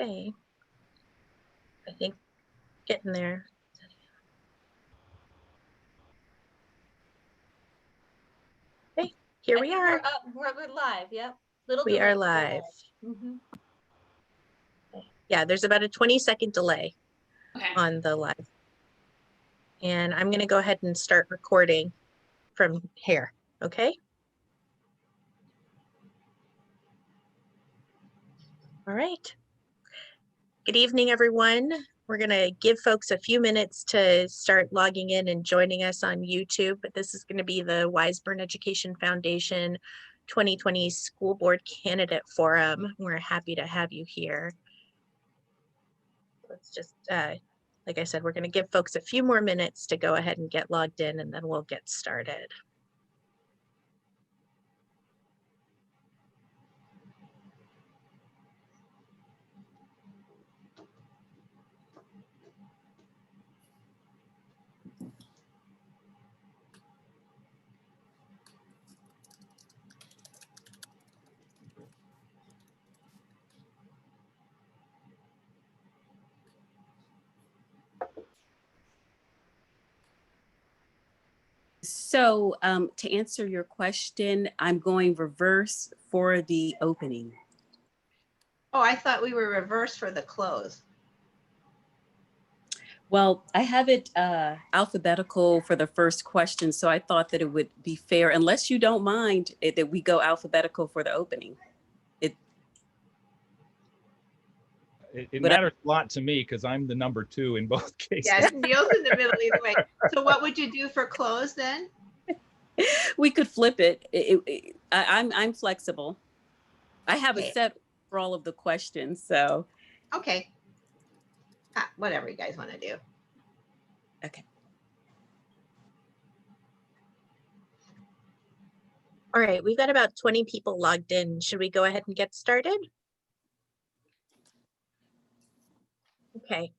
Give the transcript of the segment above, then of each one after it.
Okay. I think getting there. Okay, here we are. We're live. Yep. We are live. Mm-hmm. Yeah, there's about a 20-second delay on the live. And I'm going to go ahead and start recording from here. Okay. All right. Good evening, everyone. We're going to give folks a few minutes to start logging in and joining us on YouTube, but this is going to be the Wiseburn Education Foundation 2020 School Board Candidate Forum. We're happy to have you here. Let's just, like I said, we're going to give folks a few more minutes to go ahead and get logged in, and then we'll get started. So to answer your question, I'm going reverse for the opening. Oh, I thought we were reverse for the close. Well, I have it alphabetical for the first question, so I thought that it would be fair, unless you don't mind that we go alphabetical for the opening. It matters a lot to me because I'm the number 2 in both cases. Yes, Neil's in the middle either way. So what would you do for close then? We could flip it. I'm flexible. I have a set for all of the questions, so. Okay. Whatever you guys want to do. Okay. All right, we've got about 20 people logged in. Should we go ahead and get started? Okay.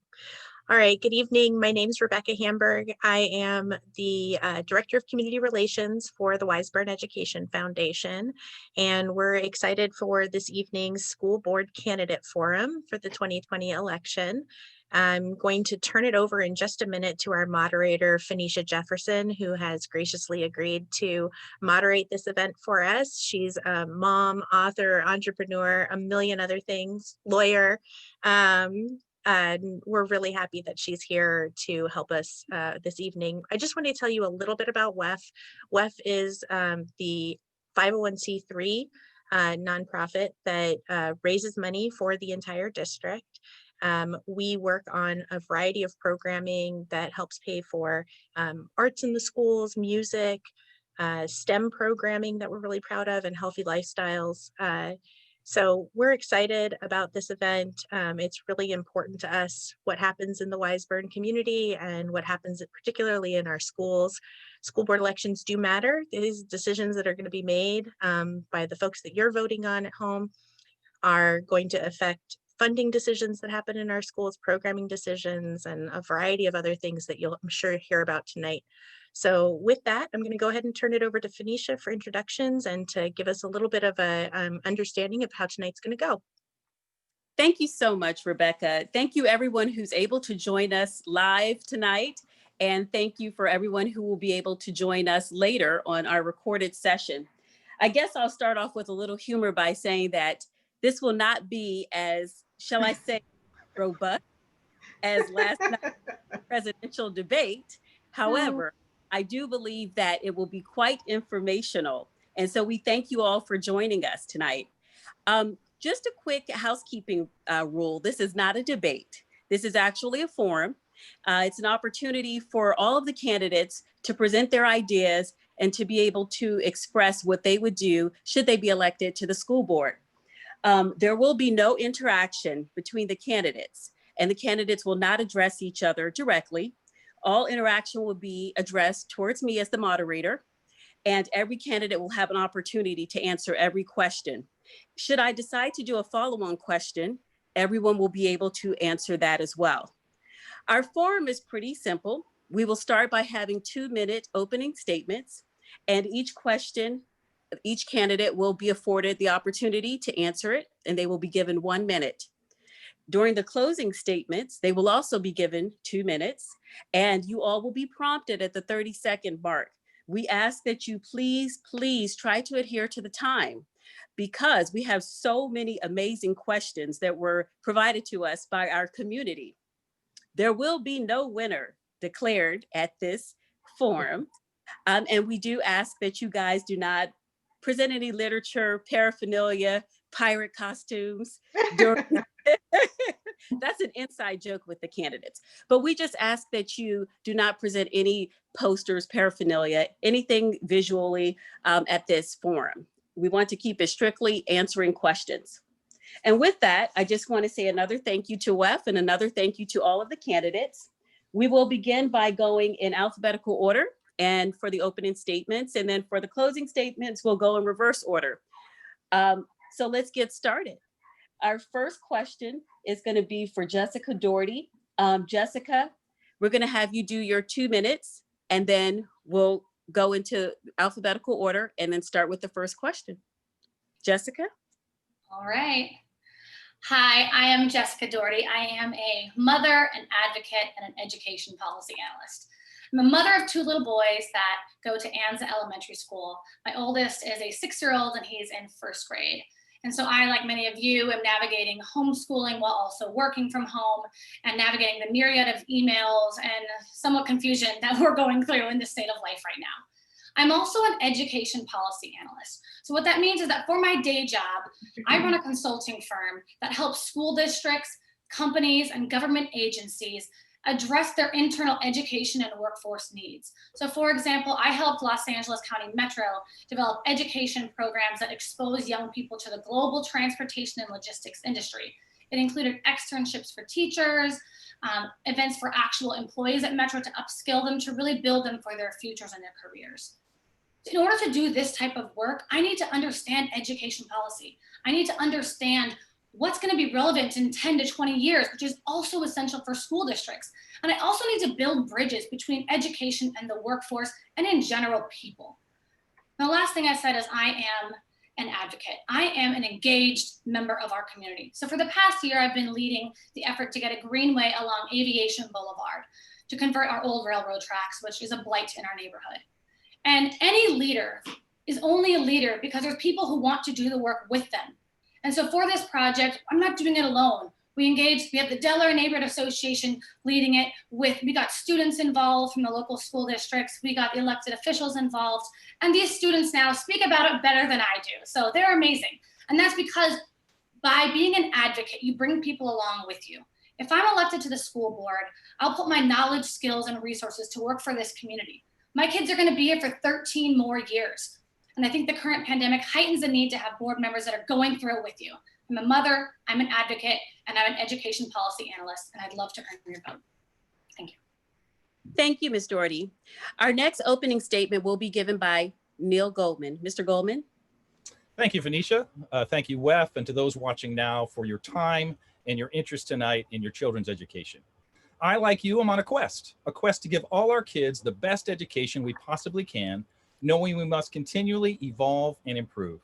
All right, good evening. My name is Rebecca Hamburg. I am the Director of Community Relations for the Wiseburn Education Foundation, and we're excited for this evening's School Board Candidate Forum for the 2020 election. I'm going to turn it over in just a minute to our moderator, Phoenicia Jefferson, who has graciously agreed to moderate this event for us. She's a mom, author, entrepreneur, a million other things, lawyer. And we're really happy that she's here to help us this evening. I just want to tell you a little bit about WEF. WEF is the 501c3 nonprofit that raises money for the entire district. We work on a variety of programming that helps pay for arts in the schools, music, STEM programming that we're really proud of, and healthy lifestyles. So we're excited about this event. It's really important to us what happens in the Wiseburn community and what happens particularly in our schools. School board elections do matter. These decisions that are going to be made by the folks that you're voting on at home are going to affect funding decisions that happen in our schools, programming decisions, and a variety of other things that you'll, I'm sure, hear about tonight. So with that, I'm going to go ahead and turn it over to Phoenicia for introductions and to give us a little bit of a understanding of how tonight's going to go. Thank you so much, Rebecca. Thank you everyone who's able to join us live tonight. And thank you for everyone who will be able to join us later on our recorded session. I guess I'll start off with a little humor by saying that this will not be as, shall I say, robust as last night's presidential debate. However, I do believe that it will be quite informational. And so we thank you all for joining us tonight. Just a quick housekeeping rule. This is not a debate. This is actually a forum. It's an opportunity for all of the candidates to present their ideas and to be able to express what they would do should they be elected to the school board. There will be no interaction between the candidates, and the candidates will not address each other directly. All interaction will be addressed towards me as the moderator, and every candidate will have an opportunity to answer every question. Should I decide to do a follow-on question, everyone will be able to answer that as well. Our forum is pretty simple. We will start by having 2-minute opening statements, and each candidate will be afforded the opportunity to answer it, and they will be given 1 minute. During the closing statements, they will also be given 2 minutes, and you all will be prompted at the 30-second mark. We ask that you please try to adhere to the time, because we have so many amazing questions that were provided to us by our community. There will be no winner declared at this forum. And we do ask that you guys do not present any literature, paraphernalia, pirate costumes during. That's an inside joke with the candidates. But we just ask that you do not present any posters, paraphernalia, anything visually at this forum. We want to keep it strictly answering questions. And with that, I just want to say another thank you to WEF and another thank you to all of the candidates. We will begin by going in alphabetical order, and for the opening statements, and then for the closing statements, we'll go in reverse order. So let's get started. Our first question is going to be for Jessica Doherty. Jessica, we're going to have you do your 2 minutes, and then we'll go into alphabetical order and then start with the first question. Jessica? All right. Hi, I am Jessica Doherty. I am a mother, an advocate, and an education policy analyst. I'm a mother of 2 little boys that go to Anza Elementary School. My oldest is a 6-year-old and he's in 1st grade. And so I, like many of you, am navigating homeschooling while also working from home and navigating the myriad of emails and somewhat confusion that we're going through in this state of life right now. I'm also an education policy analyst. So what that means is that for my day job, I run a consulting firm that helps school districts, companies, and government agencies address their internal education and workforce needs. So for example, I helped Los Angeles County Metro develop education programs that expose young people to the global transportation and logistics industry. It included externships for teachers, events for actual employees at Metro to upskill them, to really build them for their futures and their careers. In order to do this type of work, I need to understand education policy. I need to understand what's going to be relevant in 10 to 20 years, which is also essential for school districts. And I also need to build bridges between education and the workforce and in general people. The last thing I said is I am an advocate. I am an engaged member of our community. So for the past year, I've been leading the effort to get a greenway along Aviation Boulevard to convert our old railroad tracks, which is a blight in our neighborhood. And any leader is only a leader because there's people who want to do the work with them. And so for this project, I'm not doing it alone. We have the Delaware Neighborhood Association leading it we got students involved from the local school districts, we got elected officials involved, and these students now speak about it better than I do. So they're amazing. And that's because by being an advocate, you bring people along with you. If I'm elected to the school board, I'll put my knowledge, skills, and resources to work for this community. My kids are gonna be here for 13 more years. And I think the current pandemic heightens the need to have board members that are going through it with you. I'm a mother, I'm an advocate, and I'm an education policy analyst, and I'd love to earn your vote. Thank you. Thank you, Ms. Doherty. Our next opening statement will be given by Neil Goldman. Mr. Goldman. Thank you, Venetia. Thank you, WEF, and to those watching now for your time and your interest tonight in your children's education. I, like you, am on a quest to give all our kids the best education we possibly can, knowing we must continually evolve and improve.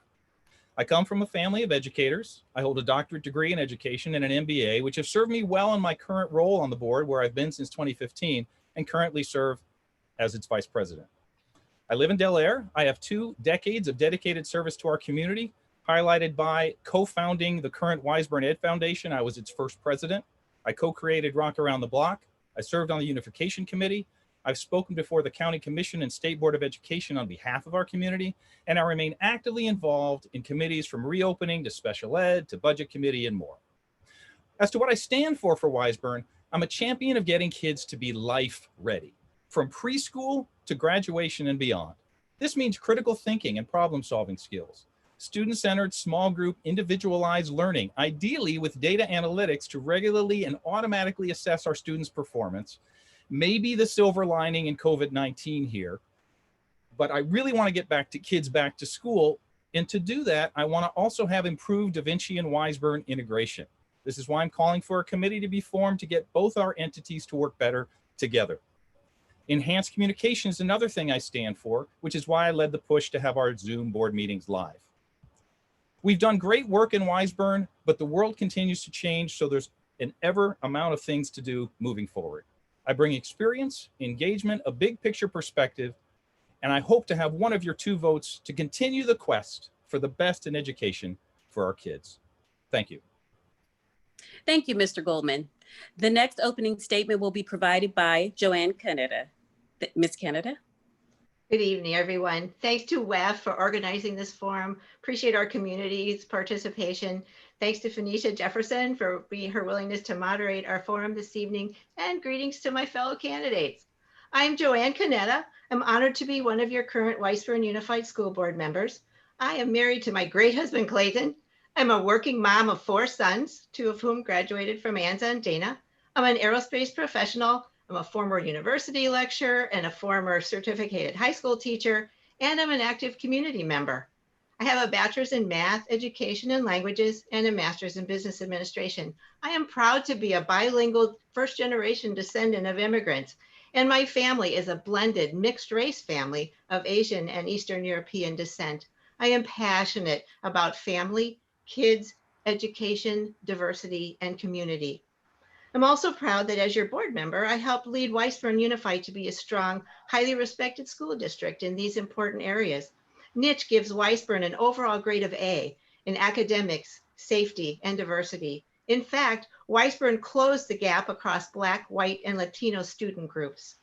I come from a family of educators. I hold a doctorate degree in education and an MBA, which have served me well in my current role on the board, where I've been since 2015 and currently serve as its vice president. I live in Del Air. I have 2 decades of dedicated service to our community, highlighted by co-founding the current Wiseburn Ed Foundation. I was its first president. I co-created Rock Around the Block. I served on the Unification Committee. I've spoken before the County Commission and State Board of Education on behalf of our community, and I remain actively involved in committees from reopening to special ed to budget committee and more. As to what I stand for Wiseburn, I'm a champion of getting kids to be life ready, from preschool to graduation and beyond. This means critical thinking and problem-solving skills, student-centered, small group, individualized learning, ideally with data analytics to regularly and automatically assess our students' performance. Maybe the silver lining in COVID-19 here, but I really want to get kids back to school. And to do that, I want to also have improved Da Vinci and Wiseburn integration. This is why I'm calling for a committee to be formed to get both our entities to work better together. Enhanced communication is another thing I stand for, which is why I led the push to have our Zoom board meetings live. We've done great work in Wiseburn, but the world continues to change, so there's an ever amount of things to do moving forward. I bring experience, engagement, a big picture perspective, and I hope to have one of your 2 votes to continue the quest for the best in education for our kids. Thank you. Thank you, Mr. Goldman. The next opening statement will be provided by Joanne Canetta. Ms. Canetta? Good evening, everyone. Thanks to WEF for organizing this forum. Appreciate our community's participation. Thanks to Phoenicia Jefferson for her willingness to moderate our forum this evening, and greetings to my fellow candidates. I'm Joanne Canetta. I'm honored to be one of your current Wiseburn Unified School Board members. I am married to my great husband, Clayton. I'm a working mom of 4 sons, 2 of whom graduated from ANZA and Dana. I'm an aerospace professional. I'm a former university lecturer and a former certificated high school teacher, and I'm an active community member. I have a bachelor's in math, education, and languages, and a master's in business administration. I am proud to be a bilingual first-generation descendant of immigrants, and my family is a blended mixed race family of Asian and Eastern European descent. I am passionate about family, kids, education, diversity, and community. I'm also proud that as your board member, I helped lead Wiseburn Unified to be a strong, highly respected school district in these important areas. Niche gives Wiseburn an overall grade of A in academics, safety, and diversity. In fact, Wiseburn closed the gap across Black, white, and Latino student groups.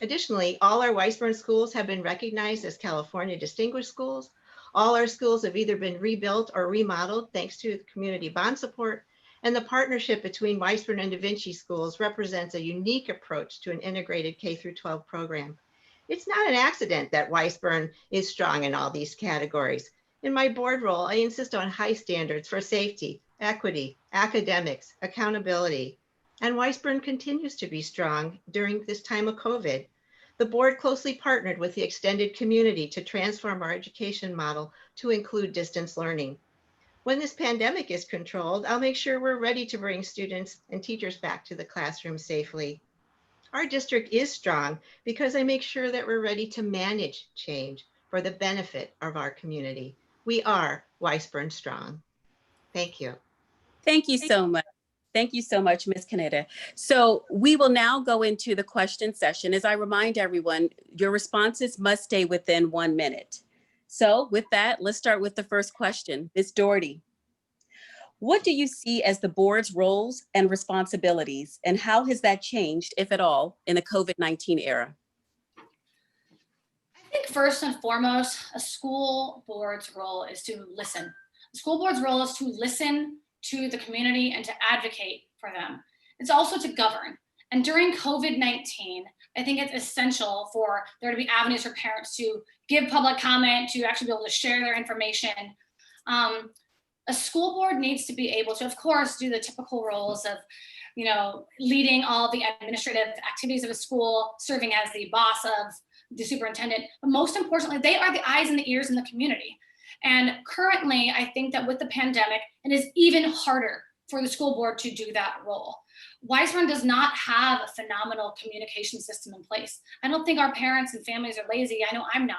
Additionally, all our Wiseburn schools have been recognized as California Distinguished Schools. All our schools have either been rebuilt or remodeled thanks to community bond support, and the partnership between Wiseburn and Da Vinci schools represents a unique approach to an integrated K-12 program. It's not an accident that Wiseburn is strong in all these categories. In my board role, I insist on high standards for safety, equity, academics, accountability, and Wiseburn continues to be strong during this time of COVID. The board closely partnered with the extended community to transform our education model to include distance learning. When this pandemic is controlled, I'll make sure we're ready to bring students and teachers back to the classroom safely. Our district is strong because I make sure that we're ready to manage change for the benefit of our community. We are Wiseburn Strong. Thank you. Thank you so much. Thank you so much, Ms. Canetta. So we will now go into the question session. As I remind everyone, your responses must stay within 1 minute. So with that, let's start with the first question. Ms. Doherty, what do you see as the board's roles and responsibilities, and how has that changed, if at all, in the COVID-19 era? I think first and foremost, a school board's role is to listen. The school board's role is to listen to the community and to advocate for them. It's also to govern. And during COVID-19, I think it's essential for there to be avenues for parents to give public comment, to actually be able to share their information. A school board needs to be able to, of course, do the typical roles of, leading all the administrative activities of a school, serving as the boss of the superintendent, but most importantly, they are the eyes and the ears in the community. And currently, I think that with the pandemic, it is even harder for the school board to do that role. Wiseburn does not have a phenomenal communication system in place. I don't think our parents and families are lazy. I know I'm not,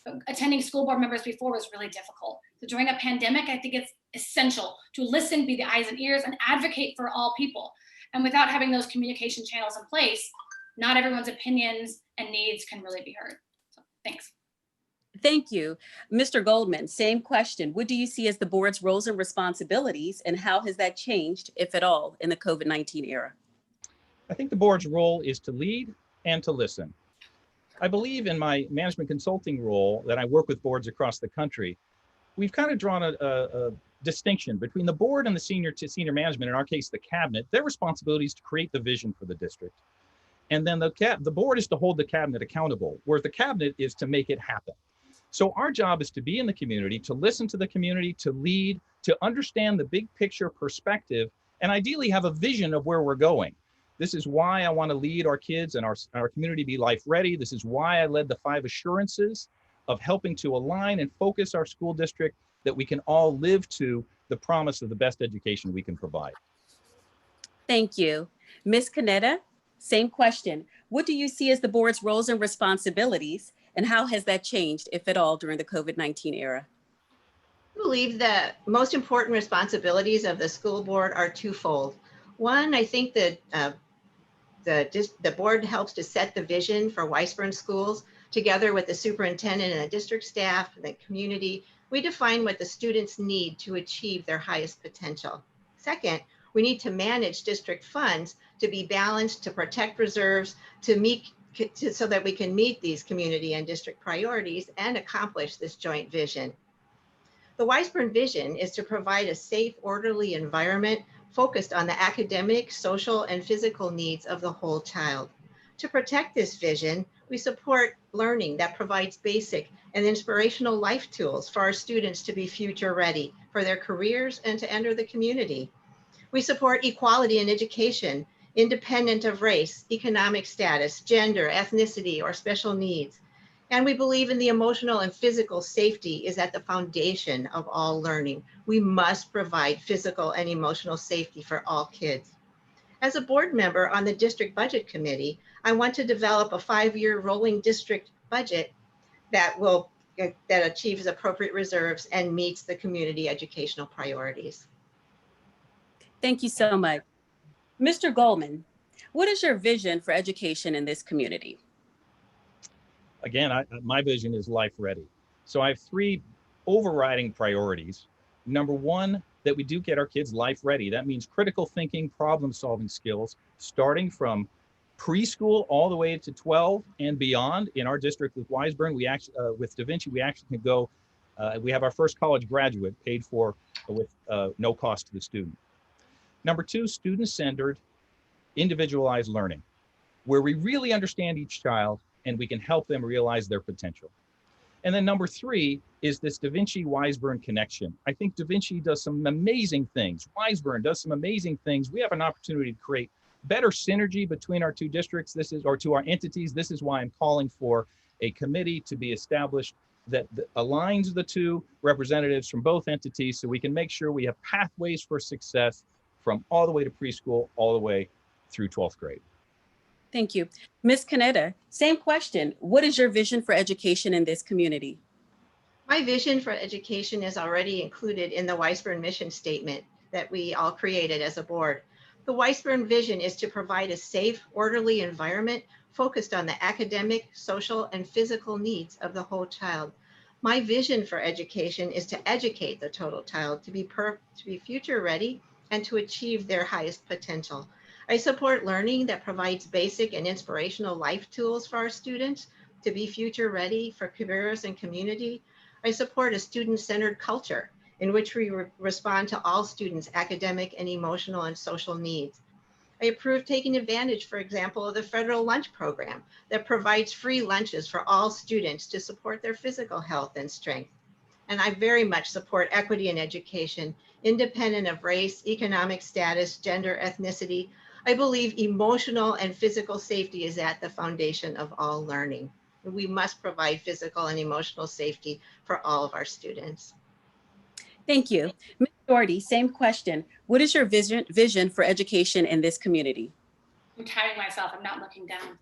but attending school board members before was really difficult. So during a pandemic, I think it's essential to listen, be the eyes and ears, and advocate for all people. And without having those communication channels in place, not everyone's opinions and needs can really be heard. So thanks. Thank you. Mr. Goldman, same question. What do you see as the board's roles and responsibilities, and how has that changed, if at all, in the COVID-19 era? I think the board's role is to lead and to listen. I believe in my management consulting role that I work with boards across the country. We've kind of drawn a distinction between the board and the senior management, in our case, the cabinet. Their responsibility is to create the vision for the district. And then the board is to hold the cabinet accountable, whereas the cabinet is to make it happen. So our job is to be in the community, to listen to the community, to lead, to understand the big picture perspective, and ideally have a vision of where we're going. This is why I want to lead our kids and our community be life ready. This is why I led the 5 assurances of helping to align and focus our school district that we can all live to the promise of the best education we can provide. Thank you. Ms. Canetta, same question. What do you see as the board's roles and responsibilities, and how has that changed, if at all, during the COVID-19 era? I believe the most important responsibilities of the school board are twofold. One, I think that the board helps to set the vision for Wiseburn schools. Together with the superintendent and the district staff and the community, we define what the students need to achieve their highest potential. Second, we need to manage district funds to be balanced, to protect reserves, so that we can meet these community and district priorities and accomplish this joint vision. The Wiseburn vision is to provide a safe, orderly environment focused on the academic, social, and physical needs of the whole child. To protect this vision, we support learning that provides basic and inspirational life tools for our students to be future ready for their careers and to enter the community. We support equality in education, independent of race, economic status, gender, ethnicity, or special needs. And we believe in the emotional and physical safety is at the foundation of all learning. We must provide physical and emotional safety for all kids. As a board member on the district budget committee, I want to develop a 5-year rolling district budget that achieves appropriate reserves and meets the community educational priorities. Thank you so much. Mr. Goldman, what is your vision for education in this community? Again, my vision is life ready. So I have 3 overriding priorities. Number 1, that we do get our kids life ready. That means critical thinking, problem solving skills, starting from preschool all the way to 12 and beyond. In our district with Wiseburn, we actually, with Da Vinci, we actually can go, we have our first college graduate paid for with no cost to the student. Number 2, student-centered, individualized learning, where we really understand each child and we can help them realize their potential. And then number 3 is this Da Vinci Wiseburn connection. I think Da Vinci does some amazing things. Wiseburn does some amazing things. We have an opportunity to create better synergy between our 2 districts. Or to our entities. This is why I'm calling for a committee to be established that aligns the 2 representatives from both entities so we can make sure we have pathways for success from all the way to preschool, all the way through 12th grade. Thank you. Ms. Canetta, same question. What is your vision for education in this community? My vision for education is already included in the Wiseburn mission statement that we all created as a board. The Wiseburn vision is to provide a safe, orderly environment focused on the academic, social, and physical needs of the whole child. My vision for education is to educate the total child to be future ready and to achieve their highest potential. I support learning that provides basic and inspirational life tools for our students to be future ready for careers and community. I support a student-centered culture in which we respond to all students' academic and emotional and social needs. I approve taking advantage, for example, of the federal lunch program that provides free lunches for all students to support their physical health and strength. And I very much support equity in education, independent of race, economic status, gender, ethnicity. I believe emotional and physical safety is at the foundation of all learning. We must provide physical and emotional safety for all of our students. Thank you. Ms. Doherty, same question. What is your vision for education in this community? I'm timing myself, I'm not looking down.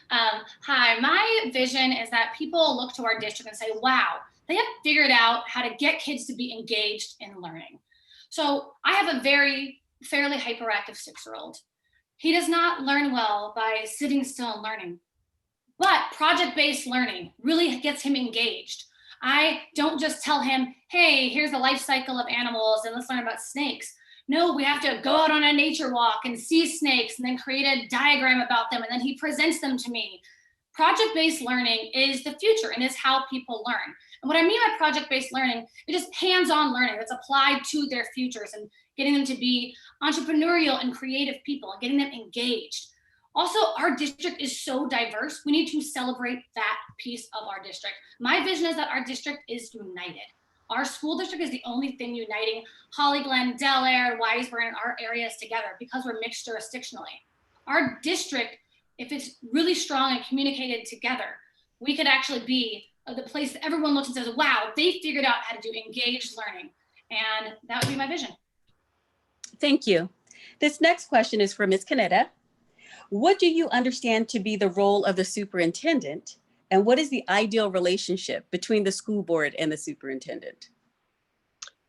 Hi, my vision is that people look to our district and say, wow, they have figured out how to get kids to be engaged in learning. So I have a very fairly hyperactive 6-year-old. He does not learn well by sitting still and learning, but project-based learning really gets him engaged. I don't just tell him, hey, here's the life cycle of animals and let's learn about snakes. No, we have to go out on a nature walk and see snakes and then create a diagram about them and then he presents them to me. Project-based learning is the future and is how people learn. And what I mean by project-based learning is just hands-on learning that's applied to their futures and getting them to be entrepreneurial and creative people and getting them engaged. Also, our district is so diverse. We need to celebrate that piece of our district. My vision is that our district is united. Our school district is the only thing uniting Holly Glen, Del Air, Wiseburn, and our areas together because we're mixed jurisdictionally. Our district, if it's really strong and communicated together, we could actually be the place that everyone looks and says, wow, they figured out how to do engaged learning. And that would be my vision. Thank you. This next question is for Ms. Canetta. What do you understand to be the role of the superintendent? And what is the ideal relationship between the school board and the superintendent?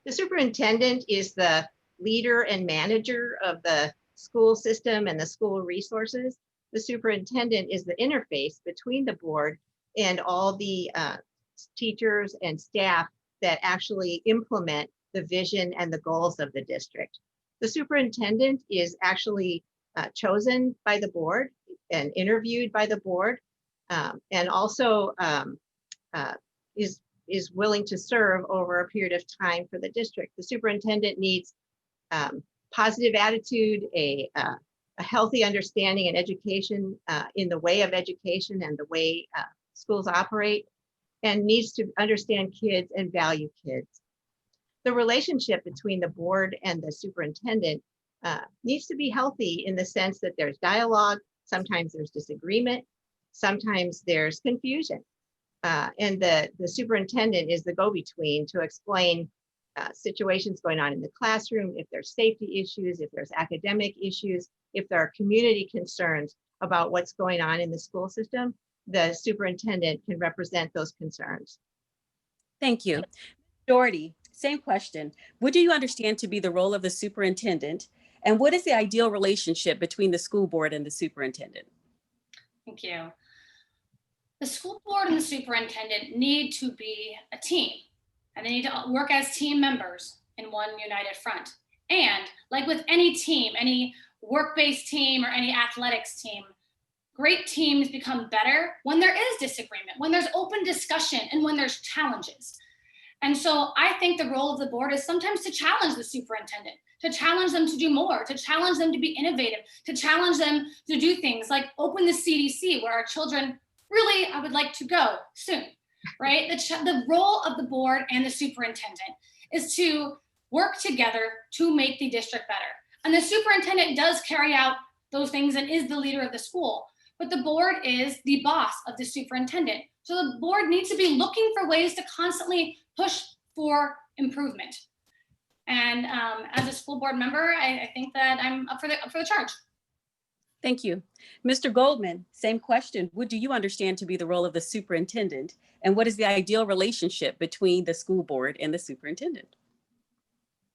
The superintendent is the leader and manager of the school system and the school resources. The superintendent is the interface between the board and all the teachers and staff that actually implement the vision and the goals of the district. The superintendent is actually chosen by the board and interviewed by the board, and also is willing to serve over a period of time for the district. The superintendent needs positive attitude, a healthy understanding and education in the way of education and the way schools operate, and needs to understand kids and value kids. The relationship between the board and the superintendent needs to be healthy in the sense that there's dialogue, sometimes there's disagreement, sometimes there's confusion. And the superintendent is the go-between to explain situations going on in the classroom, if there's safety issues, if there's academic issues, if there are community concerns about what's going on in the school system, the superintendent can represent those concerns. Thank you. Doherty, same question. What do you understand to be the role of the superintendent? And what is the ideal relationship between the school board and the superintendent? Thank you. The school board and the superintendent need to be a team, and they need to work as team members in one united front. And like with any team, any work-based team or any athletics team, great teams become better when there is disagreement, when there's open discussion, and when there's challenges. And so I think the role of the board is sometimes to challenge the superintendent, to challenge them to do more, to challenge them to be innovative, to challenge them to do things like open the CDC where our children really, I would like to go soon, right? The role of the board and the superintendent is to work together to make the district better. And the superintendent does carry out those things and is the leader of the school, but the board is the boss of the superintendent. So the board needs to be looking for ways to constantly push for improvement. And as a school board member, I think that I'm up for the charge. Thank you. Mr. Goldman, same question. What do you understand to be the role of the superintendent? And what is the ideal relationship between the school board and the superintendent?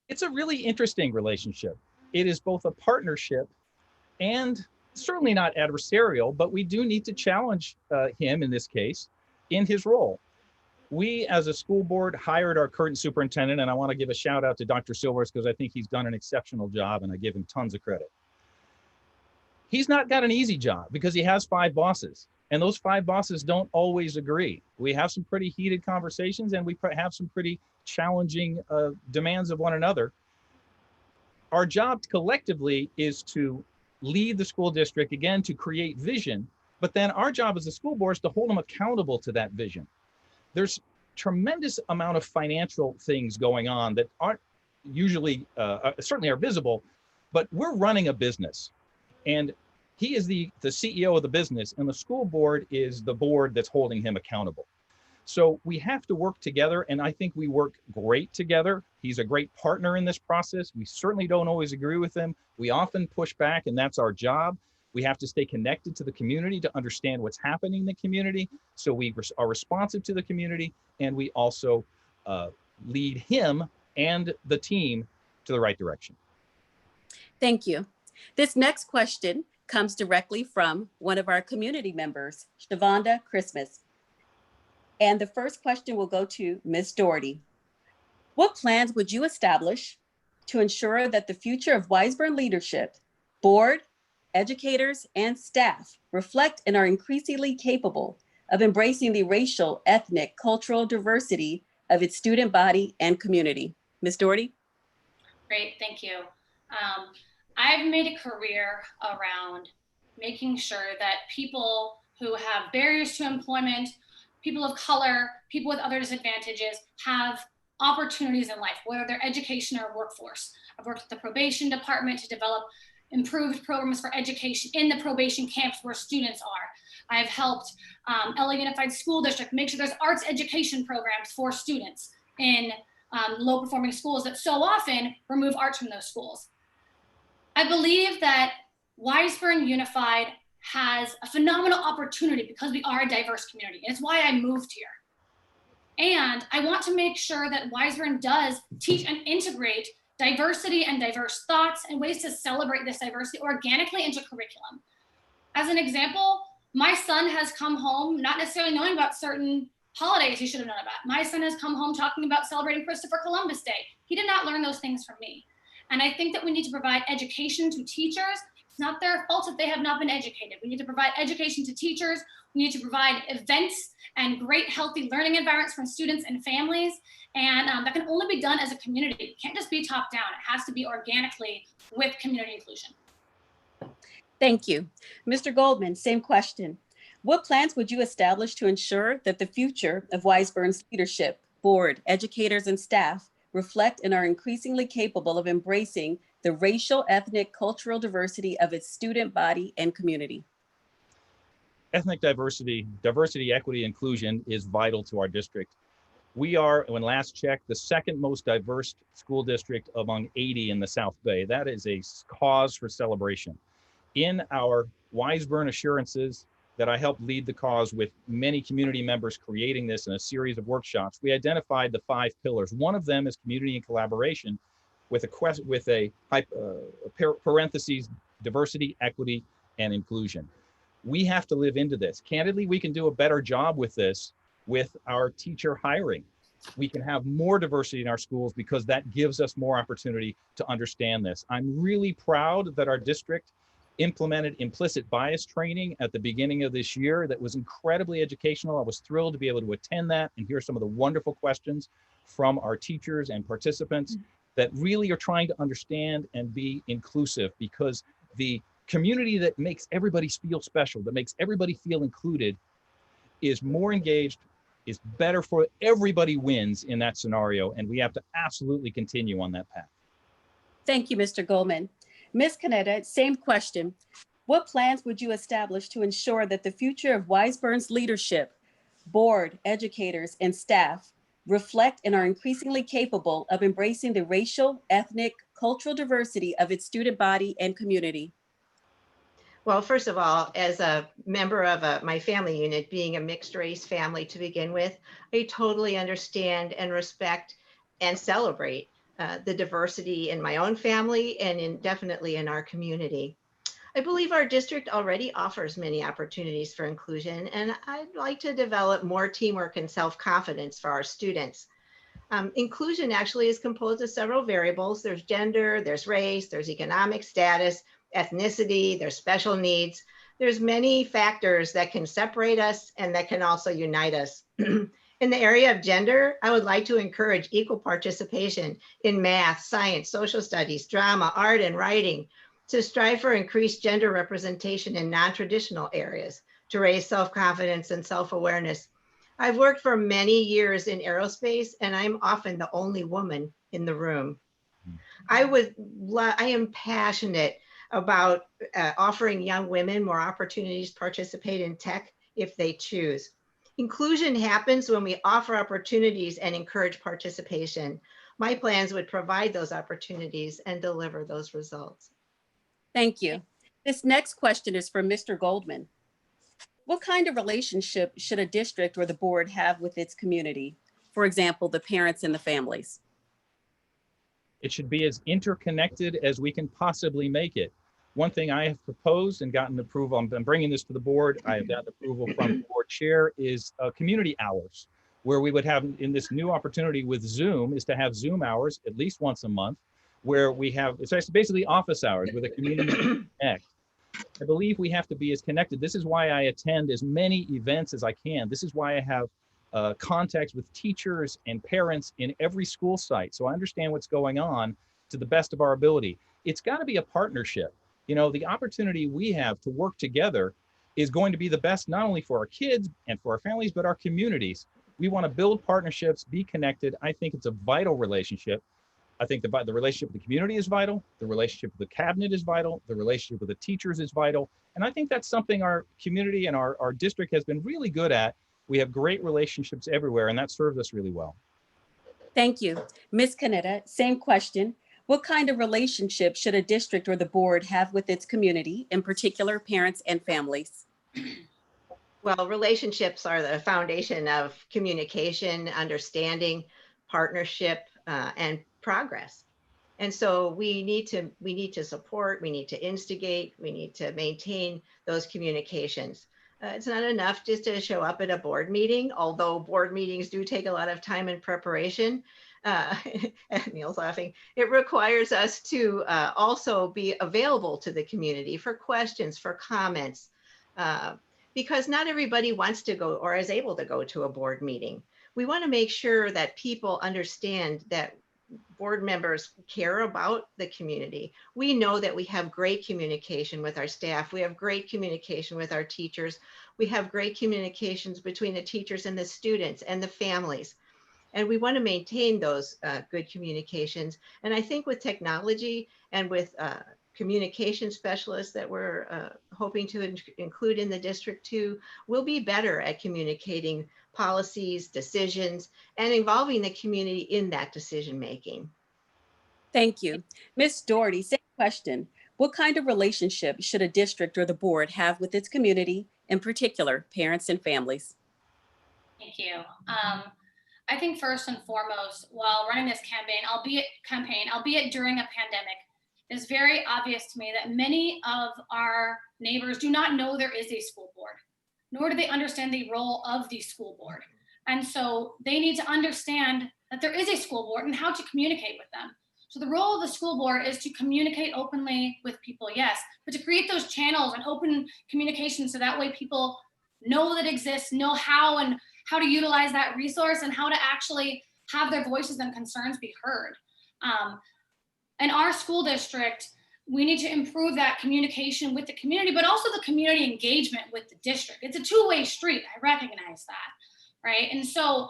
It's a really interesting relationship. It is both a partnership and certainly not adversarial, but we do need to challenge him in this case in his role. We as a school board hired our current superintendent, and I want to give a shout out to Dr. Silvers because I think he's done an exceptional job and I give him tons of credit. He's not got an easy job because he has 5 bosses, and those 5 bosses don't always agree. We have some pretty heated conversations, and we have some pretty challenging demands of one another. Our job collectively is to lead the school district, again, to create vision, but then our job as a school board is to hold them accountable to that vision. There's tremendous amount of financial things going on that aren't usually, certainly are visible, but we're running a business. And he is the CEO of the business, and the school board is the board that's holding him accountable. So we have to work together, and I think we work great together. He's a great partner in this process. We certainly don't always agree with him. We often push back, and that's our job. We have to stay connected to the community to understand what's happening in the community. So we are responsive to the community, and we also lead him and the team to the right direction. Thank you. This next question comes directly from one of our community members, Shavonda Christmas. And the first question will go to Ms. Doherty. What plans would you establish to ensure that the future of Wiseburn leadership, board, educators, and staff reflect and are increasingly capable of embracing the racial, ethnic, cultural diversity of its student body and community? Ms. Doherty? Great, thank you. I've made a career around making sure that people who have barriers to employment, people of color, people with other disadvantages have opportunities in life, whether they're education or workforce. I've worked with the probation department to develop improved programs for education in the probation camps where students are. I've helped LA Unified School District make sure there's arts education programs for students in low performing schools that so often remove arts from those schools. I believe that Wiseburn Unified has a phenomenal opportunity because we are a diverse community. It's why I moved here. And I want to make sure that Wiseburn does teach and integrate diversity and diverse thoughts and ways to celebrate this diversity organically into curriculum. As an example, my son has come home not necessarily knowing about certain holidays he should have known about. My son has come home talking about celebrating Christopher Columbus Day. He did not learn those things from me. And I think that we need to provide education to teachers. It's not their fault if they have not been educated. We need to provide education to teachers. We need to provide events and great healthy learning environments for students and families. And that can only be done as a community. It can't just be top down. It has to be organically with community inclusion. Thank you. Mr. Goldman, same question. What plans would you establish to ensure that the future of Wiseburn's leadership, board, educators, and staff reflect and are increasingly capable of embracing the racial, ethnic, cultural diversity of its student body and community? Ethnic diversity, equity, inclusion is vital to our district. We are, when last checked, the second most diverse school district among 80 in the South Bay. That is a cause for celebration. In our Wiseburn assurances that I helped lead the cause with many community members creating this in a series of workshops, we identified the 5 pillars. One of them is community and collaboration with a parentheses, diversity, equity, and inclusion. We have to live into this. Candidly, we can do a better job with this with our teacher hiring. We can have more diversity in our schools because that gives us more opportunity to understand this. I'm really proud that our district implemented implicit bias training at the beginning of this year. That was incredibly educational. I was thrilled to be able to attend that and hear some of the wonderful questions from our teachers and participants that really are trying to understand and be inclusive, because the community that makes everybody feel special, that makes everybody feel included, is more engaged, is better for everybody, wins in that scenario. And we have to absolutely continue on that path. Thank you, Mr. Goldman. Ms. Canetta, same question. What plans would you establish to ensure that the future of Wiseburn's leadership, board, educators, and staff reflect and are increasingly capable of embracing the racial, ethnic, cultural diversity of its student body and community? Well, first of all, as a member of my family unit, being a mixed race family to begin with, I totally understand and respect and celebrate the diversity in my own family and definitely in our community. I believe our district already offers many opportunities for inclusion, and I'd like to develop more teamwork and self-confidence for our students. Inclusion actually is composed of several variables. There's gender, there's race, there's economic status, ethnicity, there's special needs. There's many factors that can separate us and that can also unite us. In the area of gender, I would like to encourage equal participation in math, science, social studies, drama, art, and writing, to strive for increased gender representation in non-traditional areas, to raise self-confidence and self-awareness. I've worked for many years in aerospace, and I'm often the only woman in the room. I am passionate about offering young women more opportunities to participate in tech if they choose. Inclusion happens when we offer opportunities and encourage participation. My plans would provide those opportunities and deliver those results. Thank you. This next question is from Mr. Goldman. What kind of relationship should a district or the board have with its community? For example, the parents and the families. It should be as interconnected as we can possibly make it. One thing I have proposed and gotten approval, I'm bringing this to the board, I have gotten approval from the board chair, is community hours, where we would have, in this new opportunity with Zoom, is to have Zoom hours at least once a month, where we have, it's basically office hours with a community connect. I believe we have to be as connected. This is why I attend as many events as I can. This is why I have contacts with teachers and parents in every school site, so I understand what's going on to the best of our ability. It's got to be a partnership. You know, the opportunity we have to work together is going to be the best, not only for our kids and for our families, but our communities. We want to build partnerships, be connected. I think it's a vital relationship. I think the relationship with the community is vital. The relationship with the cabinet is vital. The relationship with the teachers is vital. And I think that's something our community and our district has been really good at. We have great relationships everywhere, and that serves us really well. Thank you. Ms. Canetta, same question. What kind of relationship should a district or the board have with its community, in particular parents and families? Well, relationships are the foundation of communication, understanding, partnership, and progress. And so we need to support, we need to instigate, we need to maintain those communications. It's not enough just to show up at a board meeting, although board meetings do take a lot of time and preparation. Neil's laughing. It requires us to also be available to the community for questions, for comments, because not everybody wants to go or is able to go to a board meeting. We want to make sure that people understand that board members care about the community. We know that we have great communication with our staff. We have great communication with our teachers. We have great communications between the teachers and the students and the families. And we want to maintain those good communications. And I think with technology and with communication specialists that we're hoping to include in the district too, we'll be better at communicating policies, decisions, and involving the community in that decision making. Thank you. Ms. Doherty, same question. What kind of relationship should a district or the board have with its community, in particular, parents and families? Thank you. I think first and foremost, while running this campaign, albeit during a pandemic, it's very obvious to me that many of our neighbors do not know there is a school board, nor do they understand the role of the school board. And so they need to understand that there is a school board and how to communicate with them. So the role of the school board is to communicate openly with people, yes, but to create those channels and open communication so that way people know that it exists, know how to utilize that resource and how to actually have their voices and concerns be heard. In our school district, we need to improve that communication with the community, but also the community engagement with the district. It's a two-way street, I recognize that, right? And so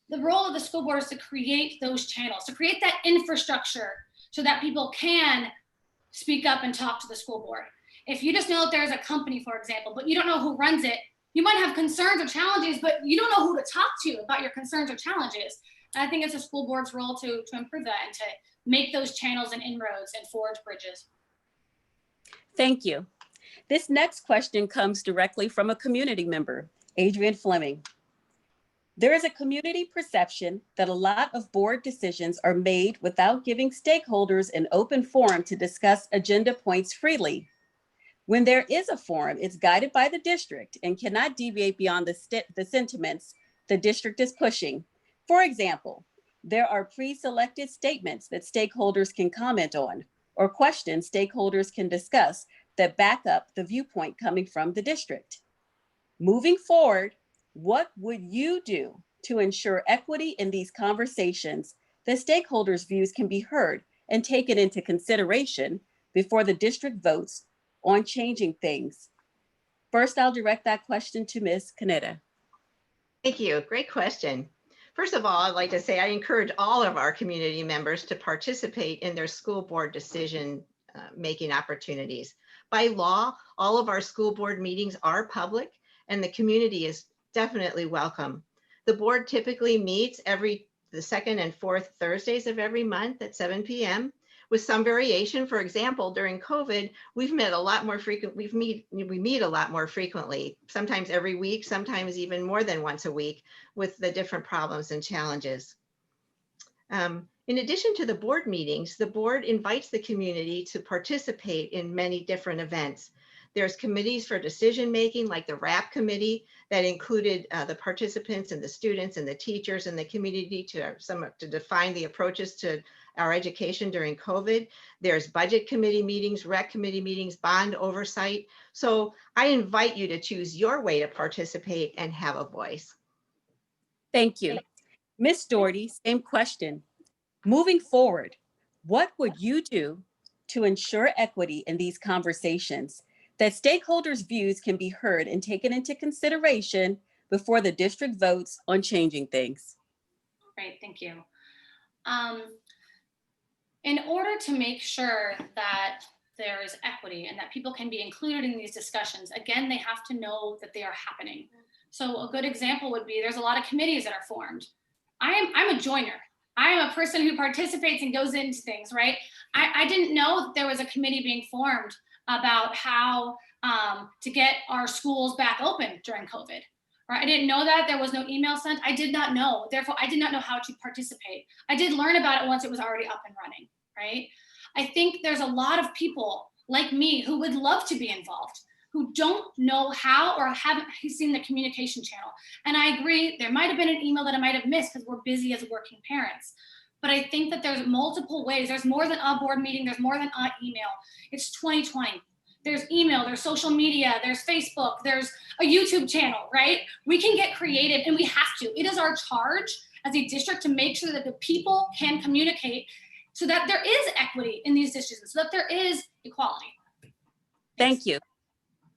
the role of the school board is to create those channels, to create that infrastructure so that people can speak up and talk to the school board. If you just know that there's a company, for example, but you don't know who runs it, you might have concerns or challenges, but you don't know who to talk to about your concerns or challenges. And I think it's a school board's role to improve that and to make those channels and inroads and forge bridges. Thank you. This next question comes directly from a community member, Adrian Fleming. There is a community perception that a lot of board decisions are made without giving stakeholders an open forum to discuss agenda points freely. When there is a forum, it's guided by the district and cannot deviate beyond the sentiments the district is pushing. For example, there are pre-selected statements that stakeholders can comment on or questions stakeholders can discuss that back up the viewpoint coming from the district. Moving forward, what would you do to ensure equity in these conversations that stakeholders' views can be heard and taken into consideration before the district votes on changing things? First, I'll direct that question to Ms. Canetta. Thank you. Great question. First of all, I'd like to say I encourage all of our community members to participate in their school board decision making opportunities. By law, all of our school board meetings are public and the community is definitely welcome. The board typically meets the second and fourth Thursdays of every month at 7 p.m. with some variation. For example, during COVID, we've met a lot more frequent. We meet a lot more frequently, sometimes every week, sometimes even more than once a week with the different problems and challenges. In addition to the board meetings, the board invites the community to participate in many different events. There's committees for decision making, like the RAP committee that included the participants and the students and the teachers and the community to define the approaches to our education during COVID. There's budget committee meetings, rec committee meetings, bond oversight. So I invite you to choose your way to participate and have a voice. Thank you. Ms. Doherty, same question. Moving forward, what would you do to ensure equity in these conversations, that stakeholders' views can be heard and taken into consideration before the district votes on changing things? Great, thank you. In order to make sure that there is equity and that people can be included in these discussions, again, they have to know that they are happening. So a good example would be there's a lot of committees that are formed. I'm a joiner. I am a person who participates and goes into things, right? I didn't know that there was a committee being formed about how to get our schools back open during COVID. Right? I didn't know that. There was no email sent. I did not know. Therefore, I did not know how to participate. I did learn about it once it was already up and running. right? I think there's a lot of people like me who would love to be involved, who don't know how or haven't seen the communication channel. And I agree, there might have been an email that I might have missed because we're busy as working parents. But I think that there's multiple ways. There's more than a board meeting, there's more than an email. It's 2020. There's email, there's social media, there's Facebook, there's a YouTube channel, right? We can get creative and we have to. It is our charge as a district to make sure that the people can communicate so that there is equity in these decisions, so that there is equality. Thank you.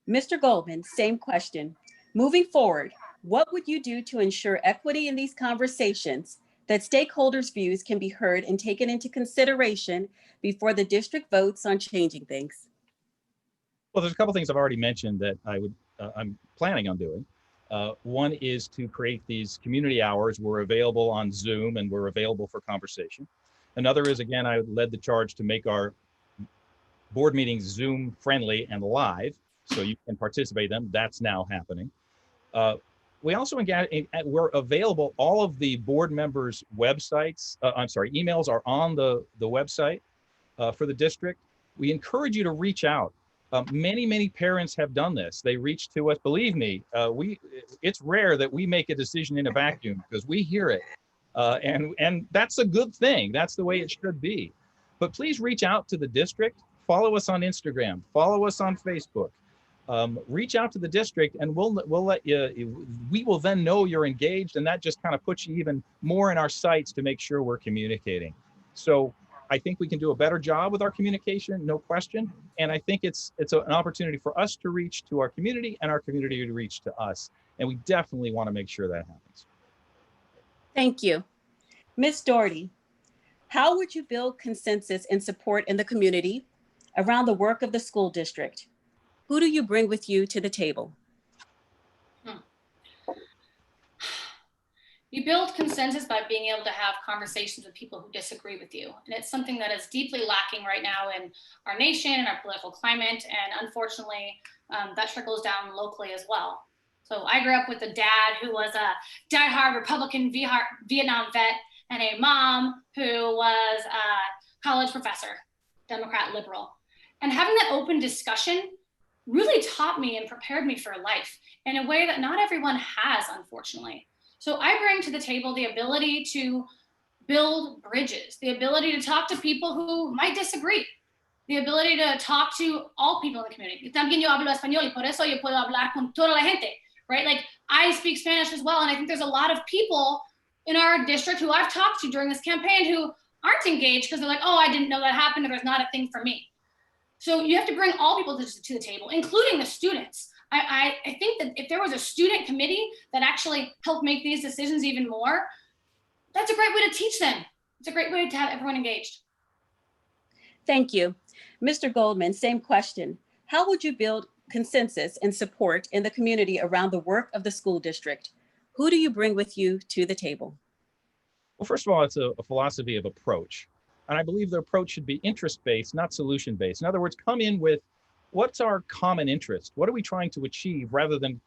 Mr. Goldman, same question. Moving forward, what would you do to ensure equity in these conversations, that stakeholders' views can be heard and taken into consideration before the district votes on changing things? Well, there's a couple things I've already mentioned that I'm planning on doing. One is to create these community hours. We're available on Zoom and we're available for conversation. Another is, again, I led the charge to make our board meetings Zoom friendly and live, so you can participate in them. That's now happening. We also we're available. All of the board members' websites, emails are on the website for the district. We encourage you to reach out. Many parents have done this. They reach to us. Believe me, it's rare that we make a decision in a vacuum because we hear it, and that's a good thing. That's the way it should be. But please reach out to the district. Follow us on Instagram. Follow us on Facebook. Reach out to the district, and we'll let you. We will then know you're engaged, and that just kind of puts you even more in our sights to make sure we're communicating. So I think we can do a better job with our communication, no question. And I think it's an opportunity for us to reach to our community and our community to reach to us. And we definitely want to make sure that happens. Thank you. Ms. Doherty, how would you build consensus and support in the community around the work of the school district? Who do you bring with you to the table? You build consensus by being able to have conversations with people who disagree with you. And it's something that is deeply lacking right now in our nation and our political climate. And unfortunately, that trickles down locally as well. So I grew up with a dad who was a diehard Republican Vietnam vet and a mom who was a college professor, Democrat liberal. And having that open discussion really taught me and prepared me for life in a way that not everyone has, unfortunately. So I bring to the table the ability to build bridges, the ability to talk to people who might disagree, the ability to talk to all people in the community. También yo hablo español y por eso yo puedo hablar con toda la gente, right? Like I speak Spanish as well. And I think there's a lot of people in our district who I've talked to during this campaign who aren't engaged because they're like, oh, I didn't know that happened, or there's not a thing for me. So you have to bring all people to the table, including the students. I think that if there was a student committee that actually helped make these decisions even more, that's a great way to teach them. It's a great way to have everyone engaged. Thank you. Mr. Goldman, same question. How would you build consensus and support in the community around the work of the school district? Who do you bring with you to the table? Well, first of all, it's a philosophy of approach. And I believe the approach should be interest-based, not solution-based. In other words, come in with what's our common interest? What are we trying to achieve rather than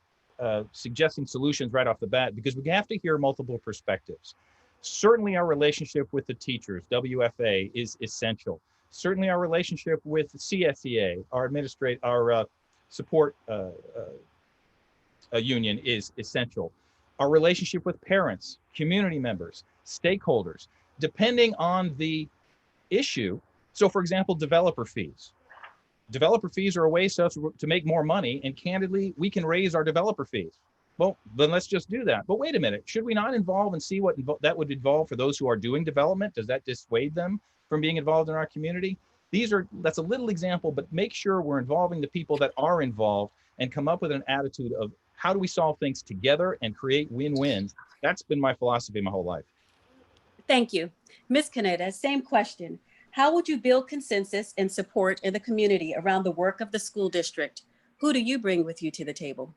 suggesting solutions right off the bat? Because we have to hear multiple perspectives. Certainly our relationship with the teachers, WFA, is essential. Certainly our relationship with CSEA, our support union, is essential. Our relationship with parents, community members, stakeholders, depending on the issue. So for example, developer fees. Developer fees are a way to make more money, and candidly, we can raise our developer fees. Well, then let's just do that. But wait a minute, should we not involve and see what that would involve for those who are doing development? Does that dissuade them from being involved in our community? That's a little example, but make sure we're involving the people that are involved and come up with an attitude of how do we solve things together and create win-wins. That's been my philosophy my whole life. Thank you. Ms. Canetta, same question. How would you build consensus and support in the community around the work of the school district? Who do you bring with you to the table?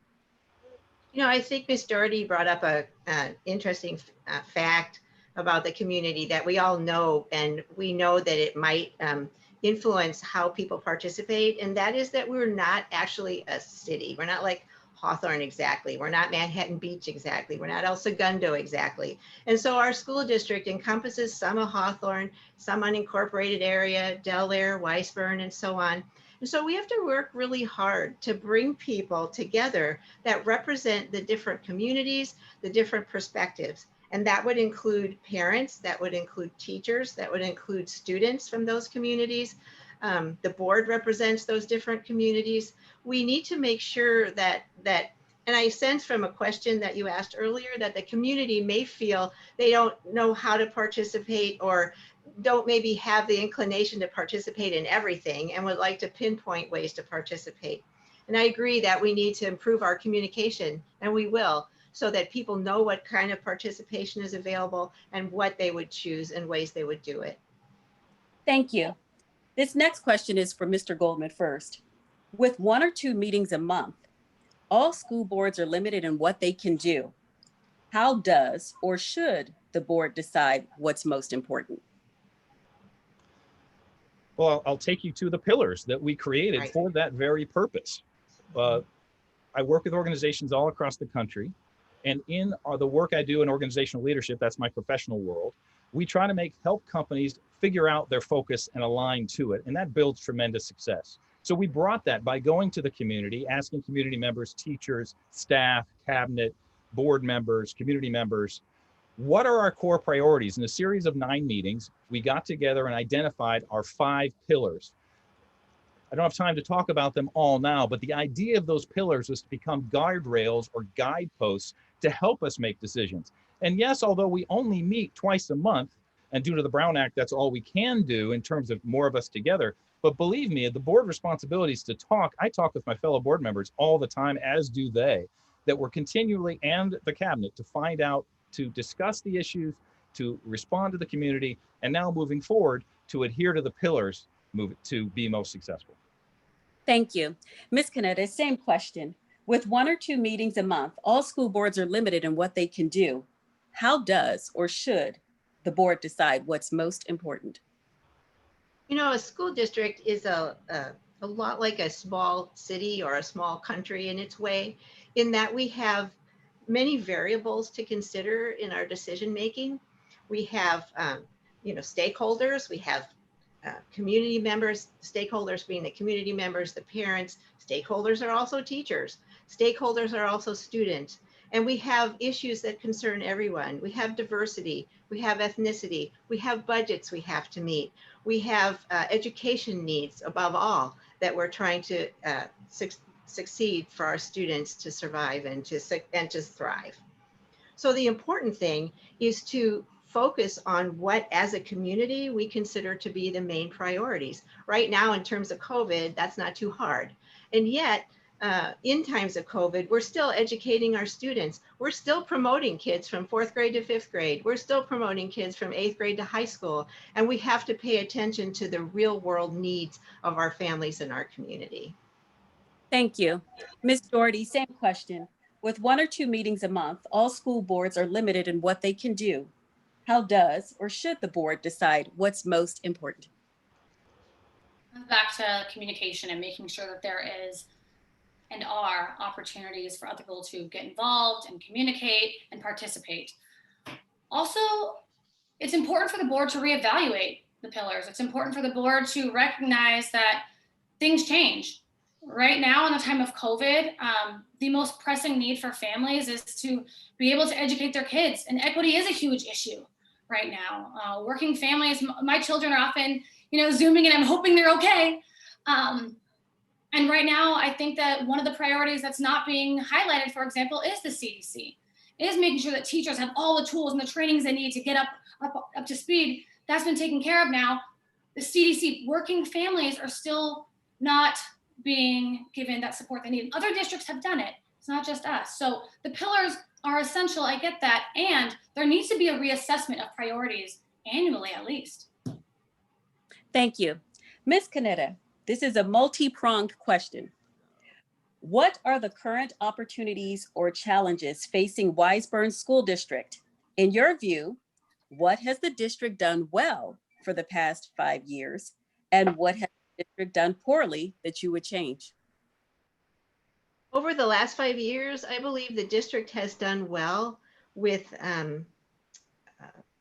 You know, I think Ms. Doherty brought up an interesting fact about the community that we all know, and we know that it might influence how people participate, and that is that we're not actually a city. We're not like Hawthorne exactly. We're not Manhattan Beach exactly. We're not El Segundo exactly. And so our school district encompasses some of Hawthorne, some unincorporated area, Delaware, Wiseburn, and so on. And so we have to work really hard to bring people together that represent the different communities, the different perspectives. And that would include parents, that would include teachers, that would include students from those communities. The board represents those different communities. We need to make sure that, and I sense from a question that you asked earlier, that the community may feel they don't know how to participate or don't maybe have the inclination to participate in everything and would like to pinpoint ways to participate. And I agree that we need to improve our communication, and we will, so that people know what kind of participation is available and what they would choose and ways they would do it. Thank you. This next question is for Mr. Goldman first. With 1 or 2 meetings a month, all school boards are limited in what they can do. How does or should the board decide what's most important? Well, I'll take you to the pillars that we created Right. for that very purpose. I work with organizations all across the country, and in the work I do in organizational leadership, that's my professional world, we try to help companies figure out their focus and align to it, and that builds tremendous success. So we brought that by going to the community, asking community members, teachers, staff, cabinet, board members, community members, what are our core priorities? In a series of 9 meetings, we got together and identified our 5 pillars. I don't have time to talk about them all now, but the idea of those pillars was to become guardrails or guideposts to help us make decisions. And yes, although we only meet twice a month, and due to the Brown Act, that's all we can do in terms of more of us together. But believe me, the board responsibility is to talk. I talk with my fellow board members all the time, as do they, that we're continually, and the cabinet, to find out, to discuss the issues, to respond to the community, and now moving forward to adhere to the pillars to be most successful. Thank you. Ms. Canetta, same question. With 1 or 2 meetings a month, all school boards are limited in what they can do. How does or should the board decide what's most important? You know, a school district is a lot like a small city or a small country in its way, in that we have many variables to consider in our decision making. We have, stakeholders. We have community members, stakeholders being the community members, the parents. Stakeholders are also teachers. Stakeholders are also students. And we have issues that concern everyone. We have diversity, we have ethnicity, we have budgets we have to meet. We have education needs above all that we're trying to succeed for our students to survive and to thrive. So the important thing is to focus on what, as a community, we consider to be the main priorities. Right now, in terms of COVID, that's not too hard. And yet, in times of COVID, we're still educating our students. We're still promoting kids from 4th grade to 5th grade. We're still promoting kids from 8th grade to high school. And we have to pay attention to the real world needs of our families and our community. Thank you. Ms. Doherty, same question. With 1 or 2 meetings a month, all school boards are limited in what they can do. How does or should the board decide what's most important? Back to communication and making sure that there is and are opportunities for other people to get involved and communicate and participate. Also, it's important for the board to reevaluate the pillars. It's important for the board to recognize that things change. Right now, in the time of COVID, the most pressing need for families is to be able to educate their kids. And equity is a huge issue right now. Working families, my children are often, Zooming, and I'm hoping they're okay. And right now, I think that one of the priorities that's not being highlighted, for example, is the CDC, is making sure that teachers have all the tools and the trainings they need to get up to speed. That's been taken care of now. The CDC, working families are still not being given that support they need. Other districts have done it. It's not just us. So the pillars are essential. I get that. And there needs to be a reassessment of priorities annually, at least. Thank you. Ms. Canetta, this is a multi-pronged question. What are the current opportunities or challenges facing Wiseburn School District? In your view, what has the district done well for the past 5 years? And what has the district done poorly that you would change? Over the last 5 years, I believe the district has done well with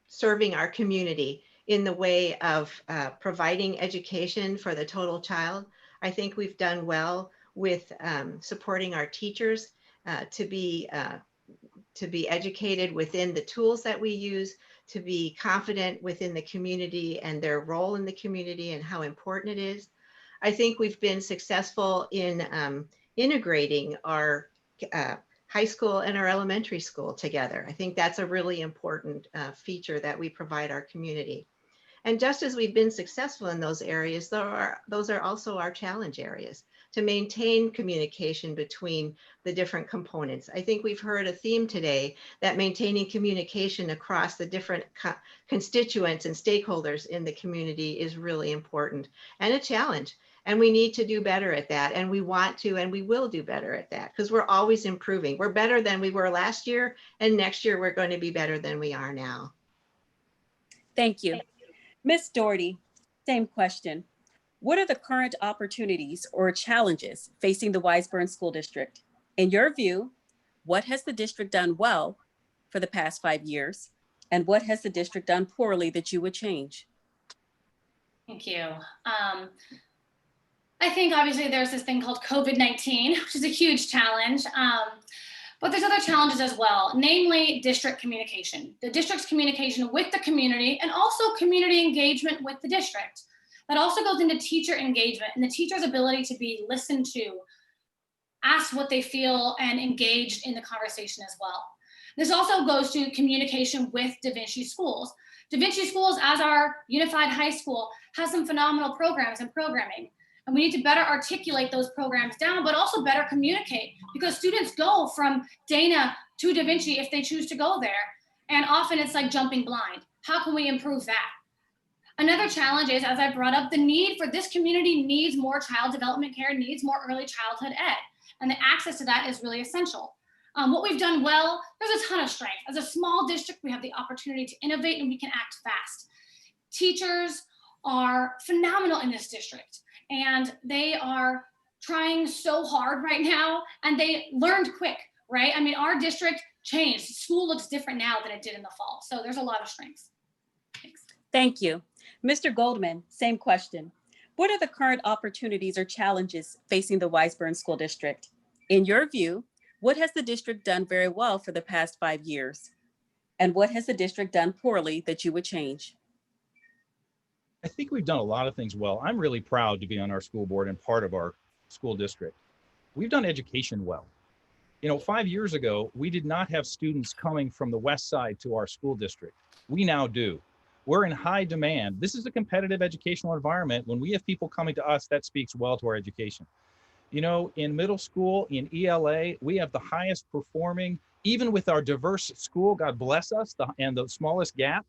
serving our community in the way of providing education for the total child. I think we've done well with supporting our teachers to be educated within the tools that we use, to be confident within the community and their role in the community and how important it is. I think we've been successful in integrating our high school and our elementary school together. I think that's a really important feature that we provide our community. And just as we've been successful in those areas, those are also our challenge areas to maintain communication between the different components. I think we've heard a theme today that maintaining communication across the different constituents and stakeholders in the community is really important and a challenge. And we need to do better at that. And we want to, and we will do better at that because we're always improving. We're better than we were last year. And next year, we're going to be better than we are now. Thank you. Ms. Doherty, same question. What are the current opportunities or challenges facing the Wiseburn School District? In your view, what has the district done well for the past 5 years? And what has the district done poorly that you would change? Thank you. I think obviously there's this thing called COVID-19, which is a huge challenge. But there's other challenges as well, namely district communication. The district's communication with the community and also community engagement with the district. That also goes into teacher engagement and the teacher's ability to be listened to, ask what they feel, and engaged in the conversation as well. This also goes to communication with Da Vinci Schools. Da Vinci Schools, as our unified high school, has some phenomenal programs and programming. And we need to better articulate those programs down, but also better communicate because students go from Dana to Da Vinci if they choose to go there. And often it's like jumping blind. How can we improve that? Another challenge is, as I brought up, the need for this community needs more child development care, needs more early childhood ed. And the access to that is really essential. What we've done well, there's a ton of strength. As a small district, we have the opportunity to innovate and we can act fast. Teachers are phenomenal in this district. And they are trying so hard right now and they learned quick, right? I mean, our district changed. School looks different now than it did in the fall. So there's a lot of strengths. Thanks. Thank you. Mr. Goldman, same question. What are the current opportunities or challenges facing the Wiseburn School District? In your view, what has the district done very well for the past 5 years? And what has the district done poorly that you would change? I think we've done a lot of things well. I'm really proud to be on our school board and part of our school district. We've done education well. 5 years ago, we did not have students coming from the west side to our school district. We now do. We're in high demand. This is a competitive educational environment. When we have people coming to us, that speaks well to our education. In middle school, in ELA, we have the highest performing, even with our diverse school, God bless us, and the smallest gap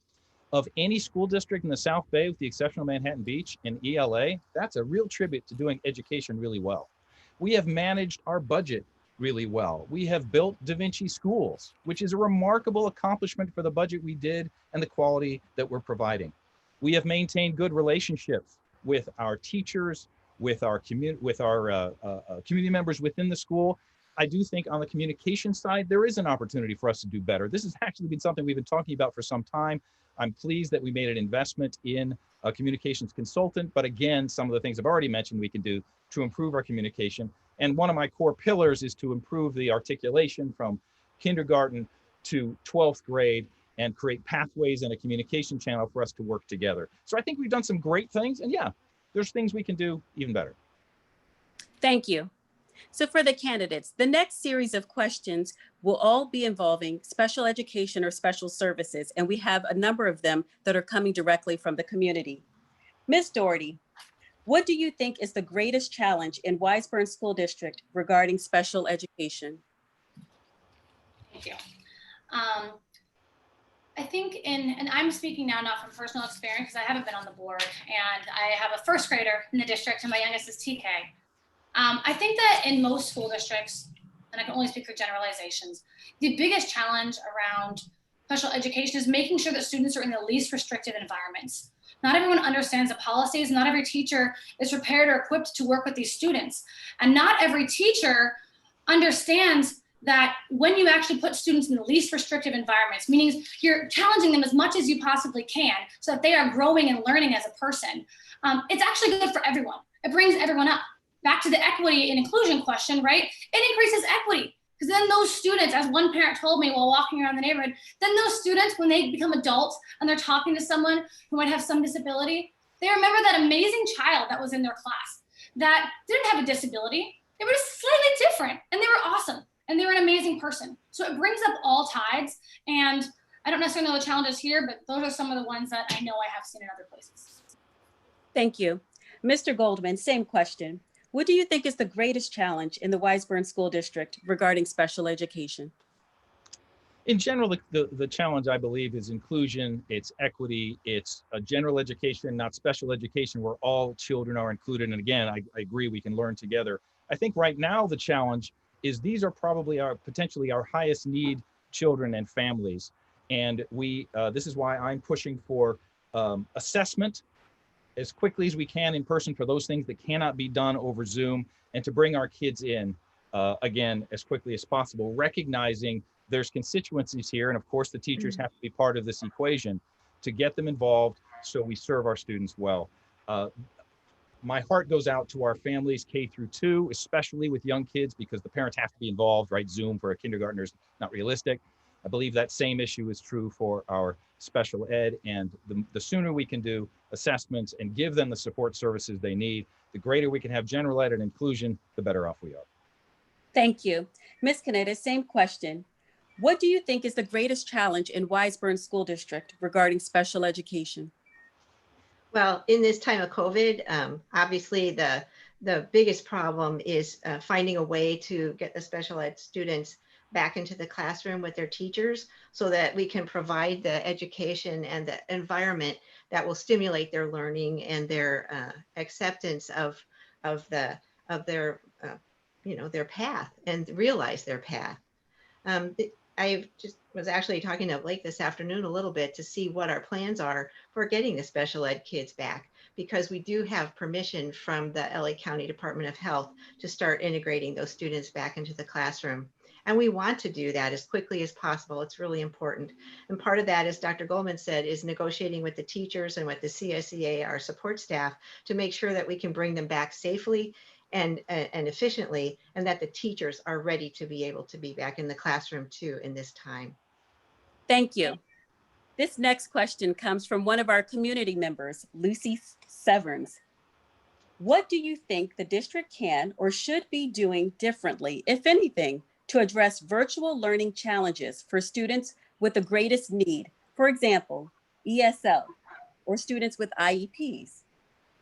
of any school district in the South Bay, with the exception of Manhattan Beach in ELA. That's a real tribute to doing education really well. We have managed our budget really well. We have built Da Vinci Schools, which is a remarkable accomplishment for the budget we did and the quality that we're providing. We have maintained good relationships with our teachers, with our community members within the school. I do think on the communication side, there is an opportunity for us to do better. This has actually been something we've been talking about for some time. I'm pleased that we made an investment in a communications consultant, but again, some of the things I've already mentioned we can do to improve our communication. And one of my core pillars is to improve the articulation from kindergarten to 12th grade and create pathways and a communication channel for us to work together. So I think we've done some great things, and yeah, there's things we can do even better. Thank you. So for the candidates, the next series of questions will all be involving special education or special services, and we have a number of them that are coming directly from the community. Ms. Doherty, what do you think is the greatest challenge in Wiseburn School District regarding special education? Thank you. I think and I'm speaking now not from personal experience because I haven't been on the board, and I have a first grader in the district and my youngest is TK. I think that in most school districts, and I can only speak for generalizations, the biggest challenge around special education is making sure that students are in the least restrictive environments. Not everyone understands the policies. Not every teacher is prepared or equipped to work with these students. And not every teacher understands that when you actually put students in the least restrictive environments, meaning you're challenging them as much as you possibly can so that they are growing and learning as a person, it's actually good for everyone. It brings everyone up. Back to the equity and inclusion question, right? It increases equity, because then those students, as one parent told me while walking around the neighborhood, then those students, when they become adults and they're talking to someone who might have some disability, they remember that amazing child that was in their class that didn't have a disability. They were just slightly different, and they were awesome, and they were an amazing person. So it brings up all tides, and I don't necessarily know the challenges here, but those are some of the ones that I know I have seen in other places. Thank you. Mr. Goldman, same question. What do you think is the greatest challenge in the Wiseburn School District regarding special education? In general, the challenge, I believe, is inclusion, it's equity, it's a general education, not special education, where all children are included. And again, I agree, we can learn together. I think right now the challenge is these are probably potentially our highest need children and families. And this is why I'm pushing for assessment as quickly as we can in person for those things that cannot be done over Zoom, and to bring our kids in again as quickly as possible, recognizing there's constituencies here, and of course the teachers have to be part of this equation to get them involved so we serve our students well. My heart goes out to our families K through 2, especially with young kids, because the parents have to be involved, right? Zoom for a kindergartner is not realistic. I believe that same issue is true for our special ed, and the sooner we can do assessments and give them the support services they need, the greater we can have general ed and inclusion, the better off we are. Thank you. Ms. Canetta, same question. What do you think is the greatest challenge in Wiseburn School District regarding special education? Well, in this time of COVID, obviously the biggest problem is finding a way to get the special ed students back into the classroom with their teachers so that we can provide the education and the environment that will stimulate their learning and their acceptance of their their path and realize their path. I just was actually talking to Blake this afternoon a little bit to see what our plans are for getting the special ed kids back, because we do have permission from the LA County Department of Health to start integrating those students back into the classroom. And we want to do that as quickly as possible. It's really important. And part of that, as Dr. Goldman said, is negotiating with the teachers and with the CSEA, our support staff, to make sure that we can bring them back safely and efficiently, and that the teachers are ready to be able to be back in the classroom too in this time. Thank you. This next question comes from one of our community members, Lucy Severns. What do you think the district can or should be doing differently, if anything, to address virtual learning challenges for students with the greatest need? For example, ESL or students with IEPs.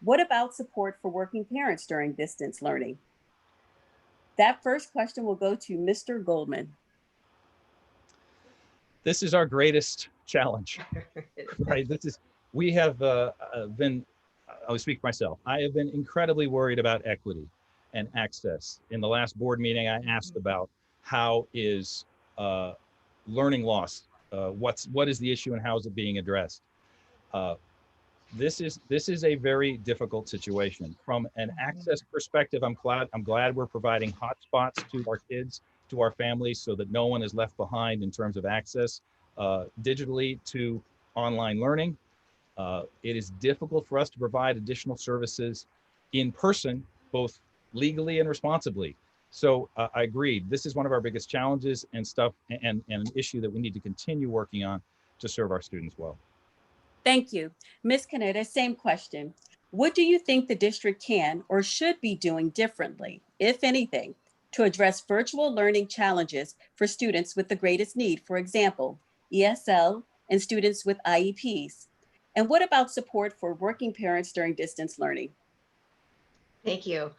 What about support for working parents during distance learning? That first question will go to Mr. Goldman. This is our greatest challenge, right? We have been, I'll speak for myself. I have been incredibly worried about equity and access. In the last board meeting, I asked about how is learning loss, what is the issue and how is it being addressed? This is a very difficult situation. From an access perspective, I'm glad we're providing hotspots to our kids, to our families, so that no one is left behind in terms of access digitally to online learning. It is difficult for us to provide additional services in person, both legally and responsibly. So I agree. This is one of our biggest challenges and an issue that we need to continue working on to serve our students well. Thank you. Ms. Canetta, same question. What do you think the district can or should be doing differently, if anything, to address virtual learning challenges for students with the greatest need, for example, ESL and students with IEPs? And what about support for working parents during distance learning? Thank you.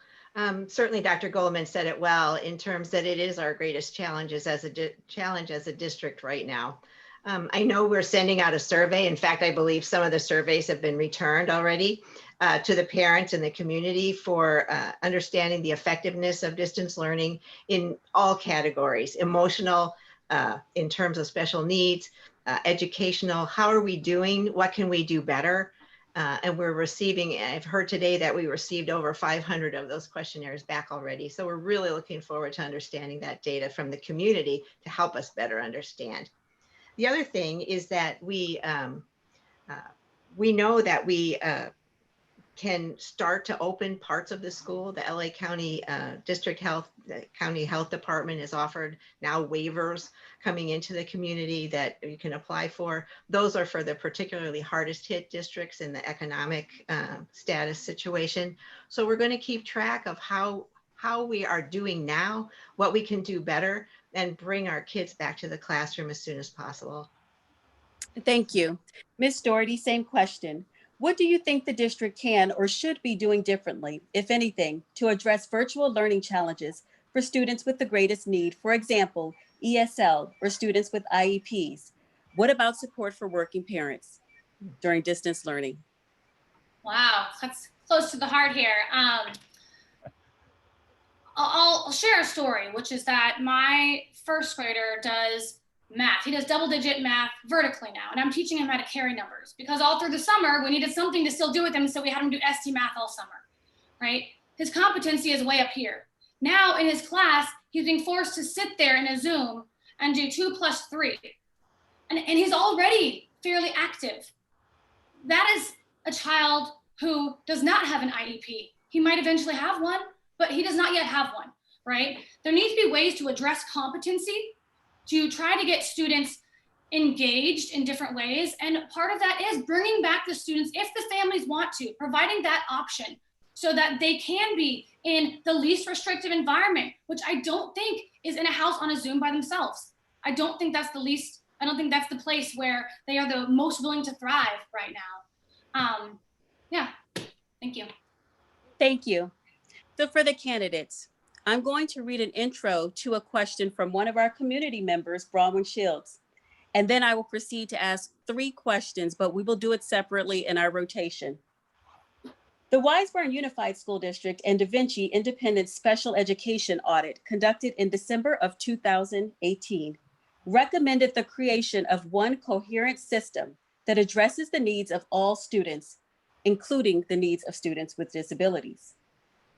Certainly, Dr. Goldman said it well in terms that it is our greatest challenges as a district right now. I know we're sending out a survey. In fact, I believe some of the surveys have been returned already to the parents and the community for understanding the effectiveness of distance learning in all categories: emotional, in terms of special needs, educational. How are we doing? What can we do better? And we're receiving, I've heard today that we received over 500 of those questionnaires back already. So we're really looking forward to understanding that data from the community to help us better understand. The other thing is that we know that we can start to open parts of the school. The LA County District Health, the County Health Department has offered now waivers coming into the community that you can apply for. Those are for the particularly hardest hit districts in the economic status situation. So we're going to keep track of how we are doing now, what we can do better, and bring our kids back to the classroom as soon as possible. Thank you. Ms. Doherty, same question. What do you think the district can or should be doing differently, if anything, to address virtual learning challenges for students with the greatest need, for example, ESL or students with IEPs? What about support for working parents during distance learning? Wow, that's close to the heart here. I'll share a story, which is that my first grader does math. He does double-digit math vertically now, and I'm teaching him how to carry numbers because all through the summer we needed something to still do with him, so we had him do ST math all summer, right? His competency is way up here. Now in his class, he's being forced to sit there in a Zoom and do 2 + 3, and he's already fairly active. That is a child who does not have an IEP. He might eventually have one, but he does not yet have one, right? There needs to be ways to address competency to try to get students engaged in different ways. And part of that is bringing back the students, if the families want to, providing that option so that they can be in the least restrictive environment, which I don't think is in a house on a Zoom by themselves. I don't think that's the place where they are the most willing to thrive right now. Yeah, thank you. Thank you. So for the candidates, I'm going to read an intro to a question from one of our community members, Bronwyn Shields, and then I will proceed to ask 3 questions, but we will do it separately in our rotation. The Wiseburn Unified School District and Da Vinci Independent Special Education Audit conducted in December of 2018 recommended the creation of one coherent system that addresses the needs of all students, including the needs of students with disabilities.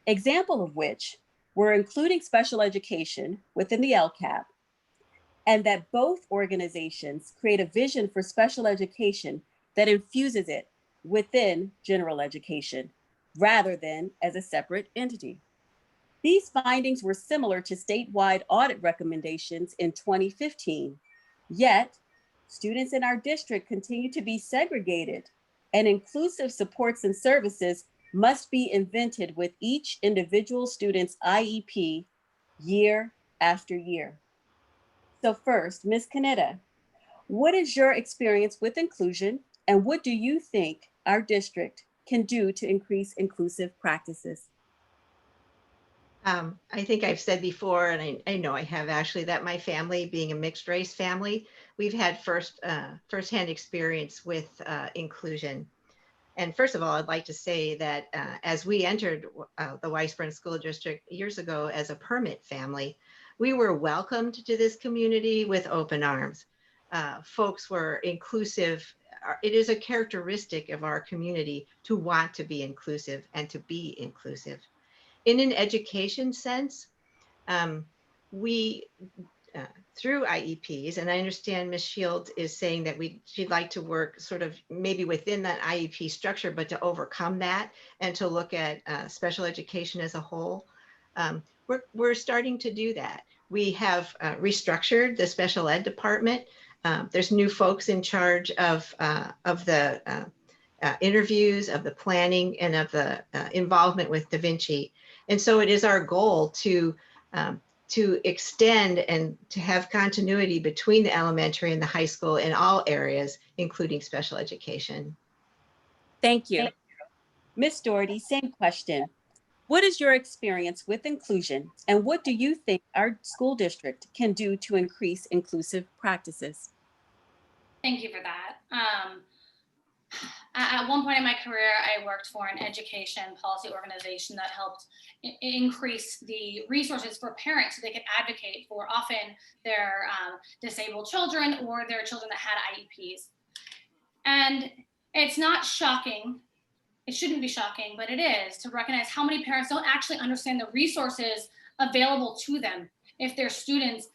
Example of which were including special education within the LCAP, and that both organizations create a vision for special education that infuses it within general education, rather than as a separate entity. These findings were similar to statewide audit recommendations in 2015, yet students in our district continue to be segregated, and inclusive supports and services must be invented with each individual student's IEP year after year. So first, Ms. Canetta, what is your experience with inclusion, and what do you think our district can do to increase inclusive practices? I think I've said before, and I know I have actually, that my family, being a mixed race family, we've had firsthand experience with inclusion. And first of all, I'd like to say that as we entered the Wiseburn School District years ago as a permit family, we were welcomed to this community with open arms. Folks were inclusive. It is a characteristic of our community to want to be inclusive and to be inclusive. In an education sense, we through IEPs, and I understand Ms. Shields is saying that she'd like to work sort of maybe within that IEP structure, but to overcome that and to look at special education as a whole. We're starting to do that. We have restructured the special ed department. There's new folks in charge of the interviews, of the planning, and of the involvement with Da Vinci. And so it is our goal to extend and to have continuity between the elementary and the high school in all areas, including special education. Thank you. Ms. Doherty, same question. What is your experience with inclusion, and what do you think our school district can do to increase inclusive practices? Thank you for that. At one point in my career, I worked for an education policy organization that helped increase the resources for parents so they could advocate for often their disabled children or their children that had IEPs. And it's not shocking. It shouldn't be shocking, but it is, to recognize how many parents don't actually understand the resources available to them if their students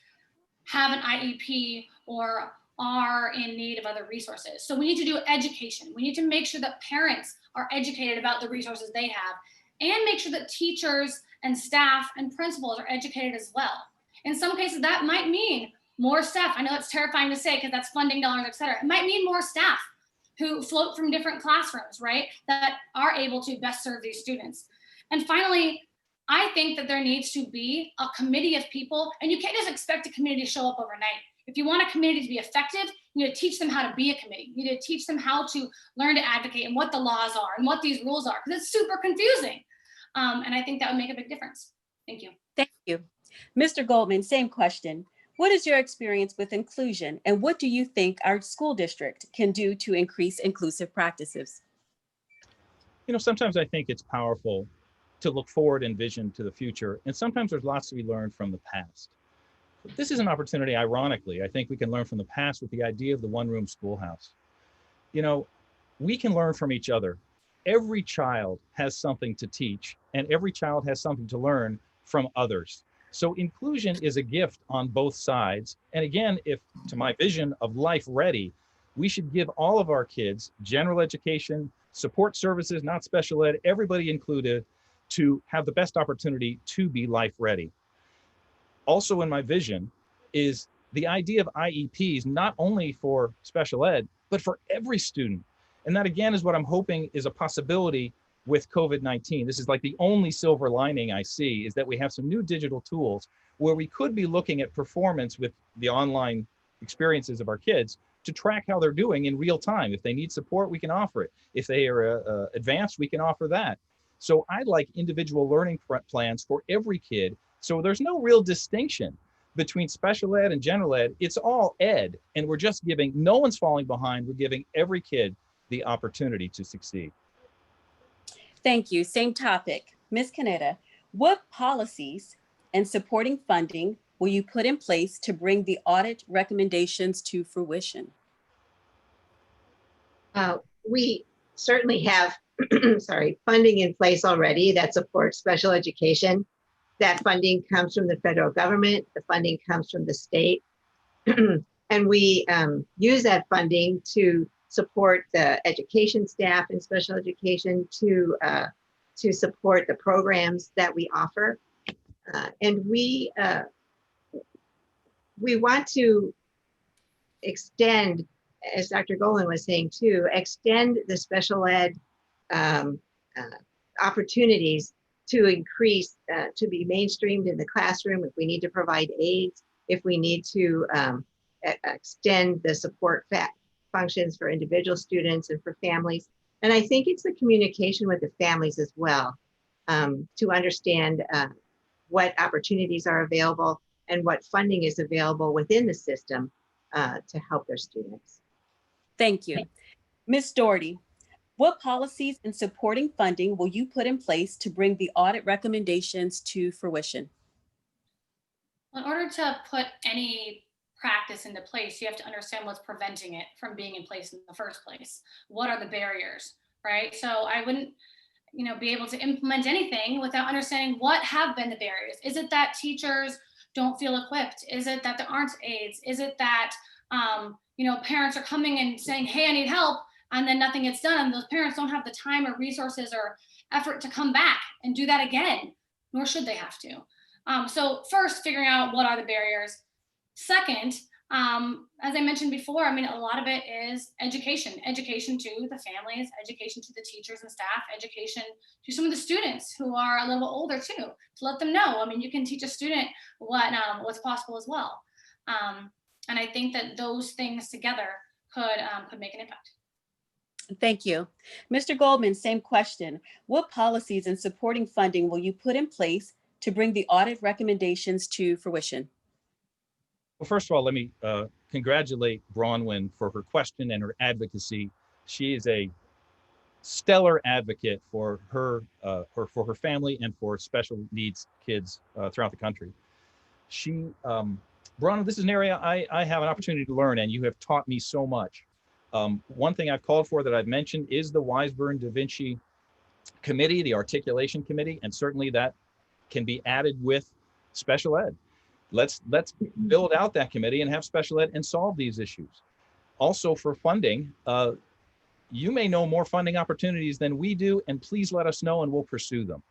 have an IEP or are in need of other resources. So we need to do education. We need to make sure that parents are educated about the resources they have, and make sure that teachers and staff and principals are educated as well. In some cases, that might mean more staff. I know that's terrifying to say because that's funding dollars, et cetera. It might mean more staff who float from different classrooms, right, that are able to best serve these students. And finally, I think that there needs to be a committee of people, and you can't just expect a committee to show up overnight. If you want a committee to be effective, you need to teach them how to be a committee. You need to teach them how to learn to advocate and what the laws are and what these rules are, because it's super confusing. And I think that would make a big difference. Thank you. Thank you. Mr. Goldman, same question. What is your experience with inclusion, and what do you think our school district can do to increase inclusive practices? You know, sometimes I think it's powerful to look forward and vision to the future, and sometimes there's lots to be learned from the past. This is an opportunity, ironically, I think we can learn from the past with the idea of the one-room schoolhouse. You know, we can learn from each other. Every child has something to teach, and every child has something to learn from others. So inclusion is a gift on both sides. And again, if to my vision of life ready, we should give all of our kids general education, support services, not special ed, everybody included, to have the best opportunity to be life ready. Also in my vision is the idea of IEPs, not only for special ed, but for every student. And that again is what I'm hoping is a possibility with COVID-19. This is like the only silver lining I see, is that we have some new digital tools where we could be looking at performance with the online experiences of our kids to track how they're doing in real time. If they need support, we can offer it. If they are advanced, we can offer that. So I like individual learning plans for every kid. So there's no real distinction between special ed and general ed. It's all ed, and we're just giving, no one's falling behind. We're giving every kid the opportunity to succeed. Thank you. Same topic. Ms. Canetta, what policies and supporting funding will you put in place to bring the audit recommendations to fruition? We certainly have funding in place already that supports special education. That funding comes from the federal government. The funding comes from the state. And we use that funding to support the education staff in special education, to support the programs that we offer. And we want to extend, as Dr. Goldman was saying too, extend the special ed opportunities to increase, to be mainstreamed in the classroom. If we need to provide aids, if we need to extend the support functions for individual students and for families. And I think it's the communication with the families as well, to understand what opportunities are available and what funding is available within the system to help their students. Thank you. Ms. Doherty, what policies and supporting funding will you put in place to bring the audit recommendations to fruition? In order to put any practice into place, you have to understand what's preventing it from being in place in the first place. What are the barriers, right? So I wouldn't, be able to implement anything without understanding what have been the barriers. Is it that teachers don't feel equipped? Is it that there aren't aids? Is it that, parents are coming and saying, hey, I need help, and then nothing gets done, and those parents don't have the time or resources or effort to come back and do that again, nor should they have to. So first, figuring out what are the barriers. Second, as I mentioned before, a lot of it is education to the families, education to the teachers and staff, education to some of the students who are a little older too, to let them know. You can teach a student what's possible as well. And I think that those things together could make an impact. Thank you. Mr. Goldman, same question. What policies and supporting funding will you put in place to bring the audit recommendations to fruition? Well, first of all, let me congratulate Bronwyn for her question and her advocacy. She is a stellar advocate for her family and for special needs kids throughout the country. Bronwyn, this is an area I have an opportunity to learn, and you have taught me so much. One thing I've called for that I've mentioned is the Wiseburn Da Vinci Committee, the Articulation Committee, and certainly that can be added with special ed. Let's build out that committee and have special ed and solve these issues. Also for funding, you may know more funding opportunities than we do, and please let us know and we'll pursue them.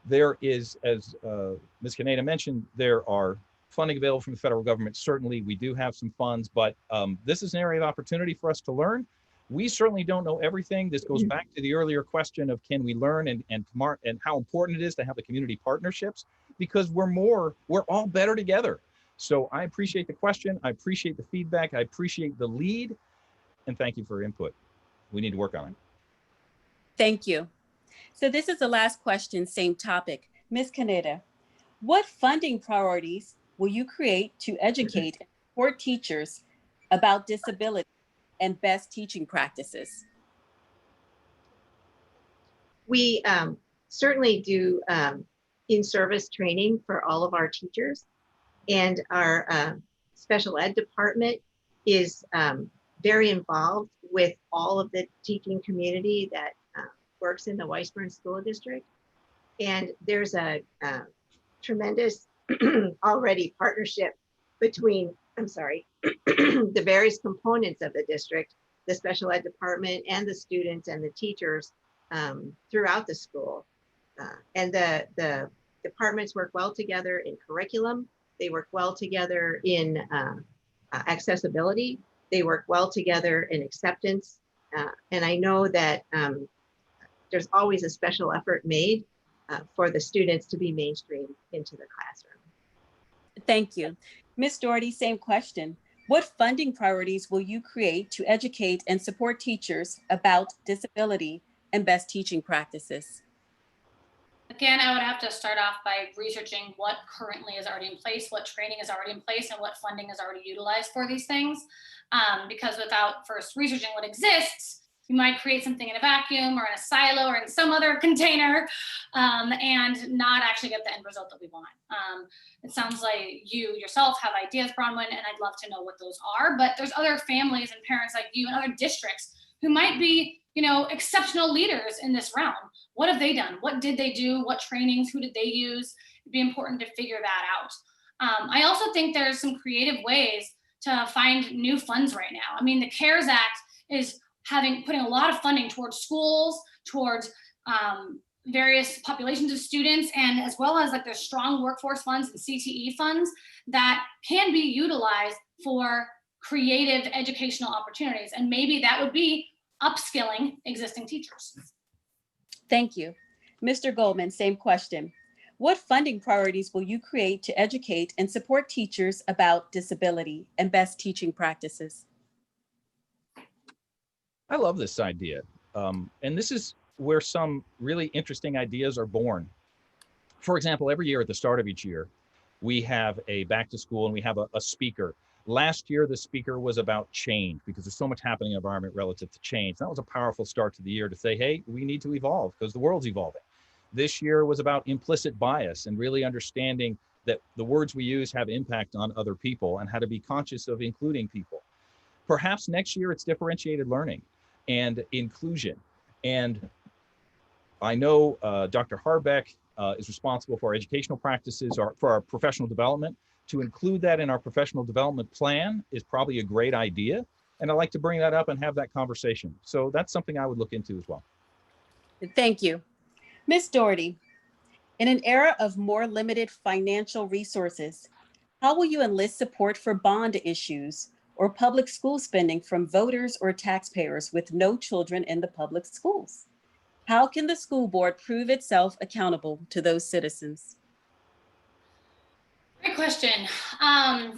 There is, as Ms. Canetta mentioned, there are funding available from the federal government. Certainly we do have some funds, but this is an area of opportunity for us to learn. We certainly don't know everything. This goes back to the earlier question of can we learn and how important it is to have the community partnerships, because we're all better together. So I appreciate the question. I appreciate the feedback. I appreciate the lead, and thank you for your input. We need to work on it. Thank you. So this is the last question, same topic. Ms. Canetta, what funding priorities will you create to educate and support teachers about disability and best teaching practices? We certainly do in-service training for all of our teachers, and our special ed department is very involved with all of the teaching community that works in the Wiseburn School District. And there's a tremendous already partnership between, the various components of the district, the special ed department and the students and the teachers throughout the school. And the departments work well together in curriculum. They work well together in accessibility. They work well together in acceptance. And I know that there's always a special effort made for the students to be mainstreamed into the classroom. Thank you. Ms. Doherty, same question. What funding priorities will you create to educate and support teachers about disability and best teaching practices? Again, I would have to start off by researching what currently is already in place, what training is already in place, and what funding is already utilized for these things. Because without first researching what exists, you might create something in a vacuum or in a silo or in some other container and not actually get the end result that we want. It sounds like you yourself have ideas, Bronwyn, and I'd love to know what those are, but there's other families and parents like you and other districts who might be, exceptional leaders in this realm. What have they done? What did they do? What trainings? Who did they use? It'd be important to figure that out. I also think there's some creative ways to find new funds right now. I mean, the CARES Act is putting a lot of funding towards schools, towards various populations of students, and as well as like there's strong workforce funds and CTE funds that can be utilized for creative educational opportunities. And maybe that would be upskilling existing teachers. Thank you. Mr. Goldman, same question. What funding priorities will you create to educate and support teachers about disability and best teaching practices? I love this idea. And this is where some really interesting ideas are born. For example, every year at the start of each year, we have a back to school and we have a speaker. Last year, the speaker was about change because there's so much happening in the environment relative to change. That was a powerful start to the year to say, hey, we need to evolve because the world's evolving. This year was about implicit bias and really understanding that the words we use have impact on other people and how to be conscious of including people. Perhaps next year it's differentiated learning and inclusion. And I know Dr. Harbeck is responsible for our educational practices or for our professional development. To include that in our professional development plan is probably a great idea. And I'd like to bring that up and have that conversation. So that's something I would look into as well. Thank you. Ms. Doherty, in an era of more limited financial resources, how will you enlist support for bond issues or public school spending from voters or taxpayers with no children in the public schools? How can the school board prove itself accountable to those citizens? Great question. I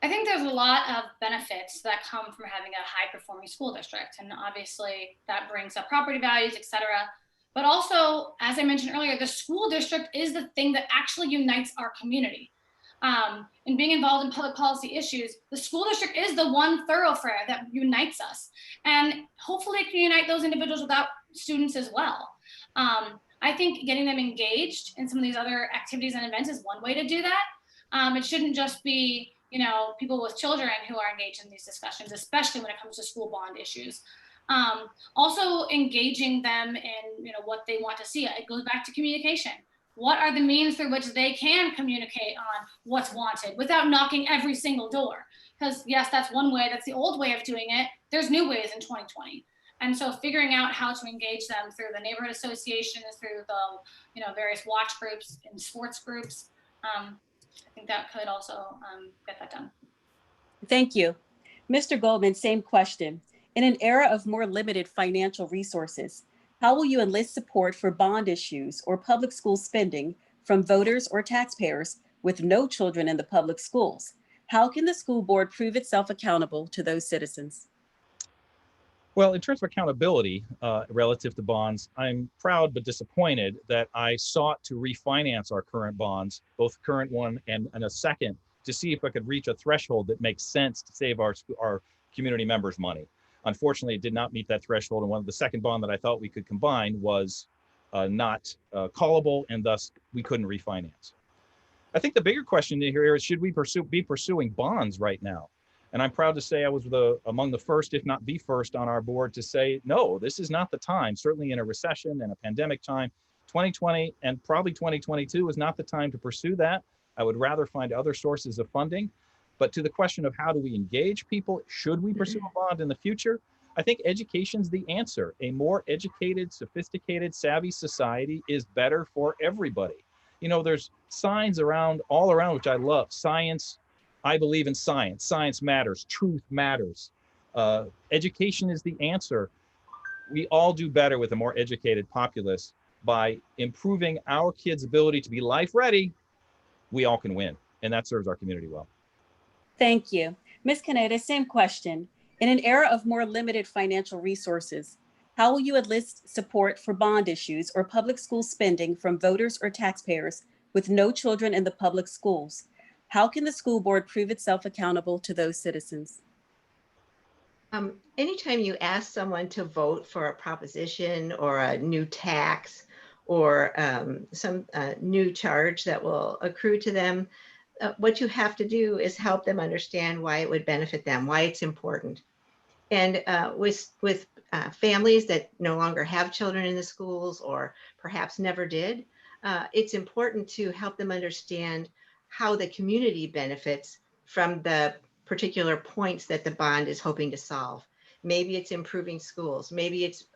think there's a lot of benefits that come from having a high-performing school district, and obviously that brings up property values, et cetera. But also, as I mentioned earlier, the school district is the thing that actually unites our community. And being involved in public policy issues, the school district is the one thoroughfare that unites us. And hopefully it can unite those individuals without students as well. I think getting them engaged in some of these other activities and events is one way to do that. It shouldn't just be, people with children who are engaged in these discussions, especially when it comes to school bond issues. Also engaging them in, what they want to see. It goes back to communication. What are the means through which they can communicate on what's wanted without knocking every single door? Because yes, that's one way, that's the old way of doing it. There's new ways in 2020. And so figuring out how to engage them through the neighborhood associations, through the, various watch groups and sports groups, I think that could also get that done. Thank you. Mr. Goldman, same question. In an era of more limited financial resources, how will you enlist support for bond issues or public school spending from voters or taxpayers with no children in the public schools? How can the school board prove itself accountable to those citizens? Well, in terms of accountability relative to bonds, I'm proud but disappointed that I sought to refinance our current bonds, both the current one and a second, to see if I could reach a threshold that makes sense to save our community members money. Unfortunately, it did not meet that threshold, and the second bond that I thought we could combine was not callable, and thus we couldn't refinance. I think the bigger question here is, should we be pursuing bonds right now? And I'm proud to say I was among the first, if not the first, on our board to say, no, this is not the time. Certainly in a recession and a pandemic time, 2020 and probably 2022 is not the time to pursue that. I would rather find other sources of funding. But to the question of how do we engage people, should we pursue a bond in the future? I think education's the answer. A more educated, sophisticated, savvy society is better for everybody. There's signs all around, which I love. Science, I believe in science. Science matters. Truth matters. Education is the answer. We all do better with a more educated populace by improving our kids' ability to be life ready. We all can win, and that serves our community well. Thank you. Ms. Canetta, same question. In an era of more limited financial resources, how will you enlist support for bond issues or public school spending from voters or taxpayers with no children in the public schools? How can the school board prove itself accountable to those citizens? Anytime you ask someone to vote for a proposition or a new tax or some new charge that will accrue to them, what you have to do is help them understand why it would benefit them, why it's important. And with families that no longer have children in the schools or perhaps never did, it's important to help them understand how the community benefits from the particular points that the bond is hoping to solve. Maybe it's improving schools. Maybe it's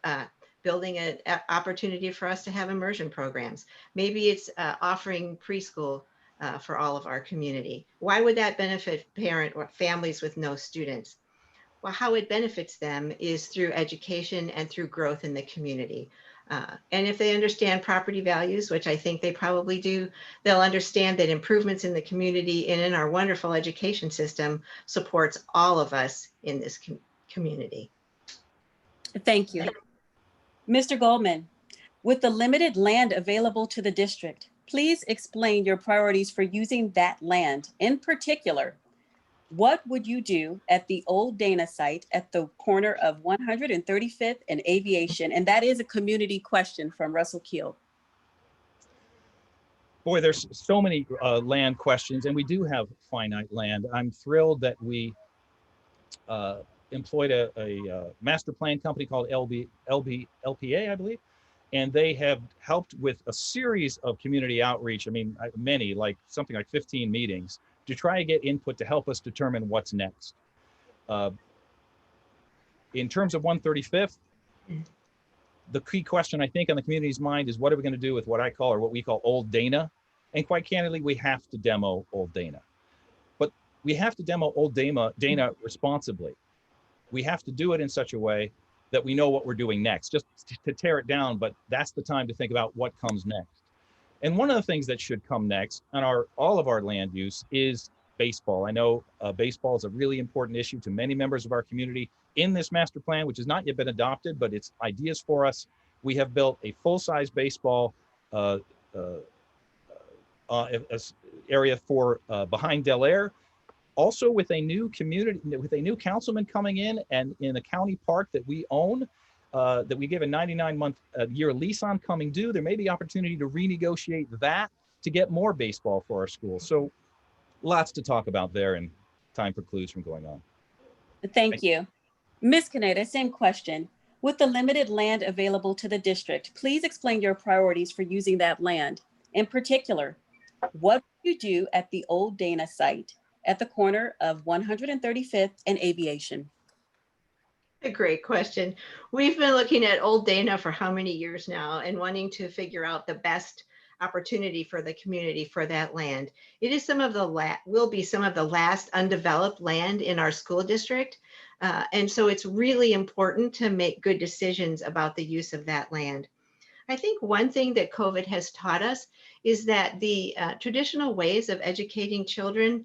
building an opportunity for us to have immersion programs. Maybe it's offering preschool for all of our community. Why would that benefit parent or families with no students? Well, how it benefits them is through education and through growth in the community. And if they understand property values, which I think they probably do, they'll understand that improvements in the community and in our wonderful education system supports all of us in this community. Thank you. Mr. Goldman, with the limited land available to the district, please explain your priorities for using that land. In particular, what would you do at the old Dana site at the corner of 135th and Aviation? And that is a community question from Russell Keel. Boy, there's so many land questions, and we do have finite land. I'm thrilled that we employed a master plan company called LPA, I believe, and they have helped with a series of community outreach. I mean, many, like something like 15 meetings, to try to get input to help us determine what's next. In terms of 135th, the key question I think on the community's mind is, what are we going to do with what we call Old Dana? And quite candidly, we have to demo Old Dana. But we have to demo Old Dana responsibly. We have to do it in such a way that we know what we're doing next, just to tear it down, but that's the time to think about what comes next. And one of the things that should come next on all of our land use is baseball. I know baseball is a really important issue to many members of our community. In this master plan, which has not yet been adopted, but it's ideas for us, we have built a full-size baseball area for behind Del Air. Also with a new councilman coming in, and in a county park that we own, that we give a 99-month-year lease on coming due, there may be opportunity to renegotiate that to get more baseball for our schools. So lots to talk about there, and time precludes from going on. Thank you. Ms. Canetta, same question. With the limited land available to the district, please explain your priorities for using that land. In particular, what do you do at the old Dana site at the corner of 135th and Aviation? A great question. We've been looking at Old Dana for how many years now and wanting to figure out the best opportunity for the community for that land. It is will be some of the last undeveloped land in our school district. And so it's really important to make good decisions about the use of that land. I think one thing that COVID has taught us is that the traditional ways of educating children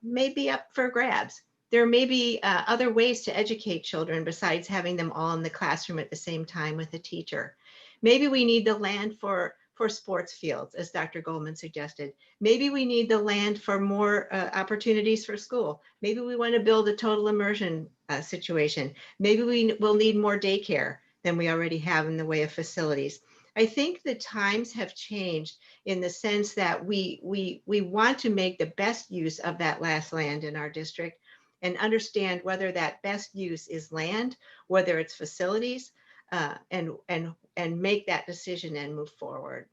may be up for grabs. There may be other ways to educate children besides having them all in the classroom at the same time with a teacher. Maybe we need the land for sports fields, as Dr. Goldman suggested. Maybe we need the land for more opportunities for school. Maybe we want to build a total immersion situation. Maybe we will need more daycare than we already have in the way of facilities. I think the times have changed in the sense that we want to make the best use of that last land in our district and understand whether that best use is land, whether it's facilities, and make that decision and move forward.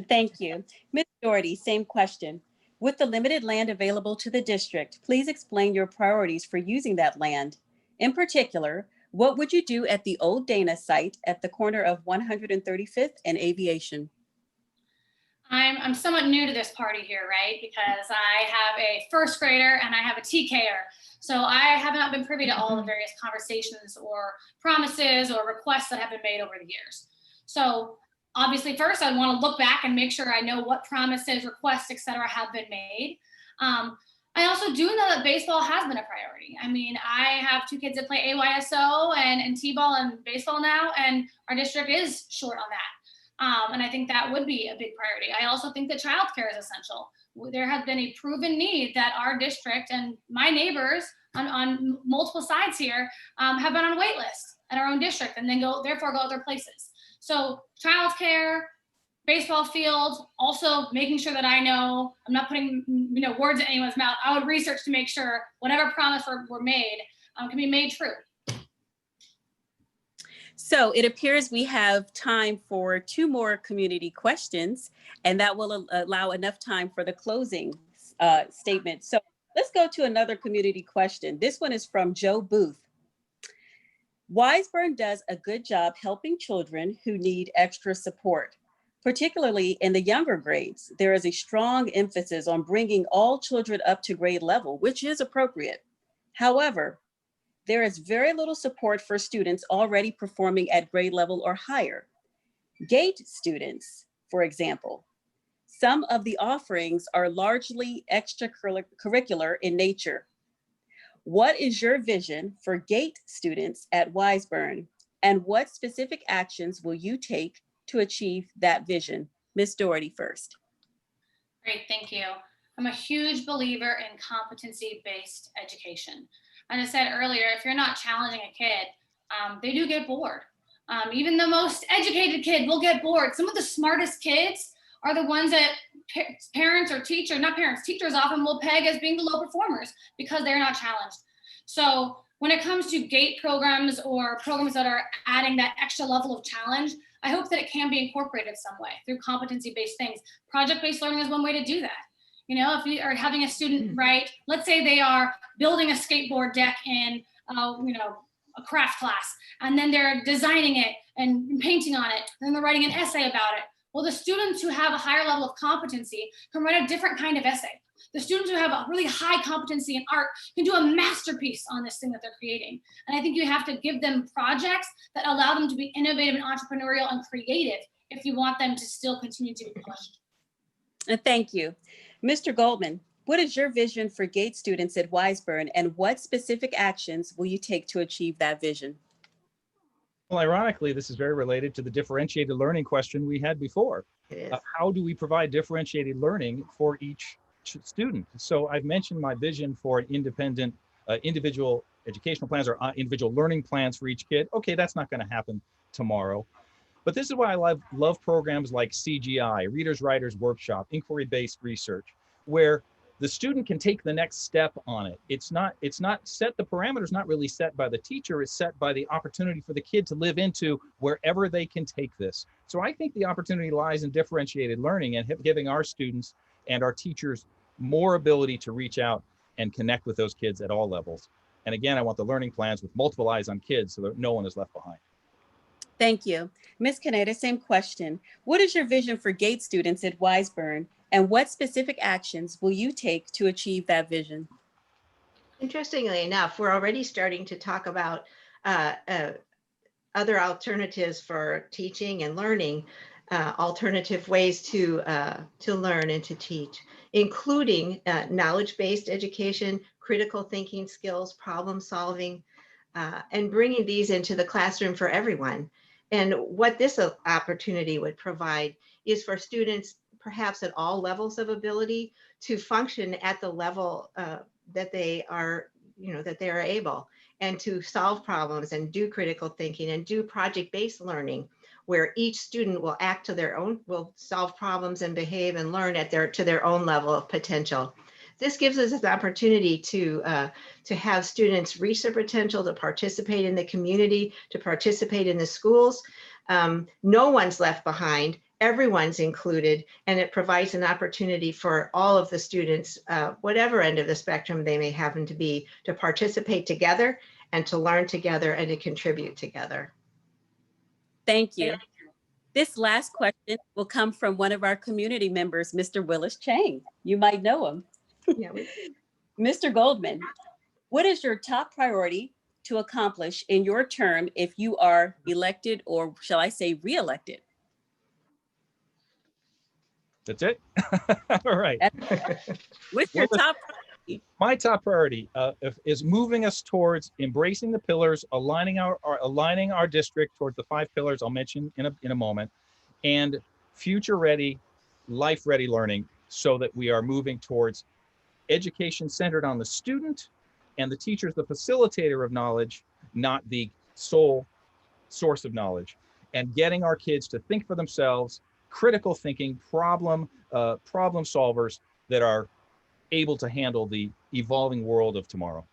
Thank you. Ms. Doherty, same question. With the limited land available to the district, please explain your priorities for using that land. In particular, what would you do at the old Dana site at the corner of 135th and Aviation? I'm somewhat new to this party here, right? Because I have a first grader and I have a TKer. So I have not been privy to all the various conversations or promises or requests that have been made over the years. So obviously first I want to look back and make sure I know what promises, requests, et cetera, have been made. I also do know that baseball has been a priority. I mean, I have two kids that play AYSO and T-ball and baseball now, and our district is short on that. And I think that would be a big priority. I also think that childcare is essential. There has been a proven need that our district and my neighbors on multiple sides here have been on a wait list at our own district and then therefore go other places. So childcare, baseball field, also making sure that I know, I'm not putting words in anyone's mouth. I would research to make sure whatever promise were made can be made true. So it appears we have time for 2 more community questions, and that will allow enough time for the closing statement. So let's go to another community question. This one is from Joe Booth. Wiseburn does a good job helping children who need extra support, particularly in the younger grades. There is a strong emphasis on bringing all children up to grade level, which is appropriate. However, there is very little support for students already performing at grade level or higher. GATE students, for example, some of the offerings are largely extracurricular in nature. What is your vision for GATE students at Wiseburn, and what specific actions will you take to achieve that vision? Ms. Doherty first. Great, thank you. I'm a huge believer in competency-based education. As I said earlier, if you're not challenging a kid, they do get bored. Even the most educated kid will get bored. Some of the smartest kids are the ones that parents or teachers often will peg as being the low performers because they're not challenged. So when it comes to GATE programs or programs that are adding that extra level of challenge, I hope that it can be incorporated some way through competency-based things. Project-based learning is one way to do that. If you are having a student write, let's say they are building a skateboard deck in, a craft class, and then they're designing it and painting on it, and then they're writing an essay about it. Well, the students who have a higher level of competency can write a different kind of essay. The students who have a really high competency in art can do a masterpiece on this thing that they're creating. And I think you have to give them projects that allow them to be innovative and entrepreneurial and creative if you want them to still continue to be pushed. Thank you. Mr. Goldman, what is your vision for GATE students at Wiseburn, and what specific actions will you take to achieve that vision? Well, ironically, this is very related to the differentiated learning question we had before. How do we provide differentiated learning for each student? So I've mentioned my vision for an independent individual educational plans or individual learning plans for each kid. Okay, that's not going to happen tomorrow. But this is why I love programs like CGI, Readers Writers Workshop, inquiry-based research, where the student can take the next step on it. It's not set, the parameters not really set by the teacher, it's set by the opportunity for the kid to live into wherever they can take this. So I think the opportunity lies in differentiated learning and giving our students and our teachers more ability to reach out and connect with those kids at all levels. And again, I want the learning plans with multiple eyes on kids so that no one is left behind. Thank you. Ms. Canetta, same question. What is your vision for GATE students at Wiseburn, and what specific actions will you take to achieve that vision? Interestingly enough, we're already starting to talk about other alternatives for teaching and learning, alternative ways to learn and to teach, including knowledge-based education, critical thinking skills, problem solving, and bringing these into the classroom for everyone. And what this opportunity would provide is for students, perhaps at all levels of ability, to function at the level that they are, that they are able, and to solve problems and do critical thinking and do project-based learning, where each student will act to their own, will solve problems and behave and learn at to their own level of potential. This gives us an opportunity to have students reach their potential, to participate in the community, to participate in the schools. No one's left behind, everyone's included, and it provides an opportunity for all of the students, whatever end of the spectrum they may happen to be, to participate together and to learn together and to contribute together. Thank you. This last question will come from one of our community members, Mr. Willis Chang. You might know him. Yeah. Mr. Goldman, what is your top priority to accomplish in your term if you are elected, or shall I say reelected? That's it? All right. What's your Well, top priority? My top priority is moving us towards embracing the pillars, aligning our district towards the 5 pillars I'll mention in a moment, and future-ready, life-ready learning, so that we are moving towards education centered on the student and the teacher's the facilitator of knowledge, not the sole source of knowledge, and getting our kids to think for themselves, critical thinking, problem solvers that are able to handle the evolving world of tomorrow.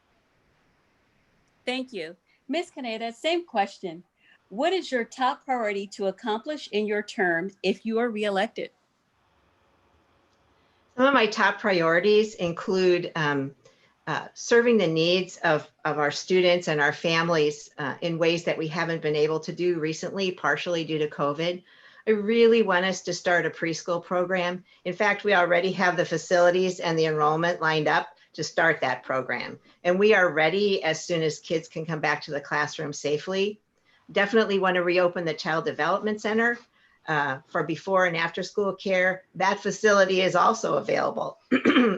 Thank you. Ms. Canetta, same question. What is your top priority to accomplish in your term if you are reelected? Some of my top priorities include serving the needs of our students and our families in ways that we haven't been able to do recently, partially due to COVID. I really want us to start a preschool program. In fact, we already have the facilities and the enrollment lined up to start that program. And we are ready as soon as kids can come back to the classroom safely. Definitely want to reopen the Child Development Center for before and after school care. That facility is also available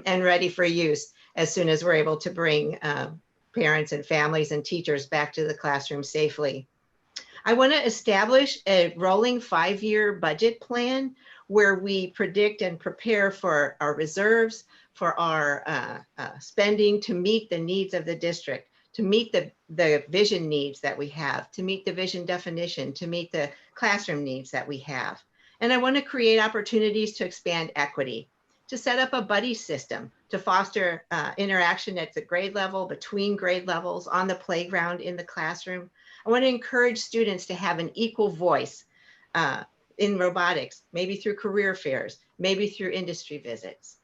and ready for use as soon as we're able to bring parents and families and teachers back to the classroom safely. I want to establish a rolling 5-year budget plan where we predict and prepare for our reserves, for our spending to meet the needs of the district, to meet the vision needs that we have, to meet the vision definition, to meet the classroom needs that we have. And I want to create opportunities to expand equity, to set up a buddy system, to foster interaction at the grade level, between grade levels, on the playground, in the classroom. I want to encourage students to have an equal voice in robotics, maybe through career fairs, maybe through industry visits.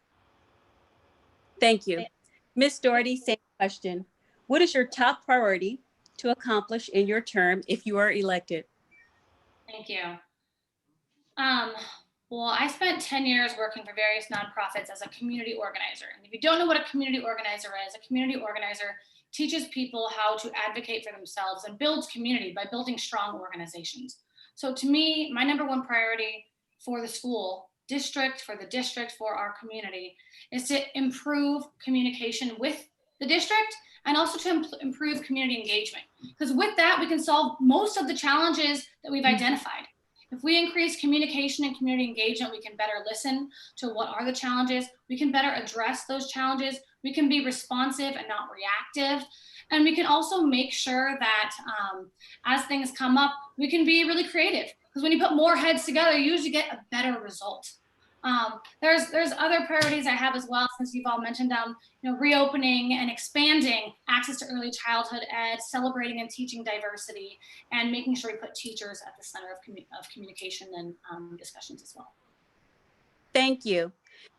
Thank you. Ms. Doherty, same question. What is your top priority to accomplish in your term if you are elected? Thank you. Well, I spent 10 years working for various nonprofits as a community organizer. And if you don't know what a community organizer is, a community organizer teaches people how to advocate for themselves and builds community by building strong organizations. So to me, my #1 priority for the school district, for our community, is to improve communication with the district and also to improve community engagement. Because with that, we can solve most of the challenges that we've identified. If we increase communication and community engagement, we can better listen to what are the challenges. We can better address those challenges. We can be responsive and not reactive. And we can also make sure that as things come up, we can be really creative. Because when you put more heads together, you usually get a better result. There's other priorities I have as well, since you've all mentioned them, reopening and expanding access to early childhood ed, celebrating and teaching diversity, and making sure we put teachers at the center of communication and discussions as well. Thank you.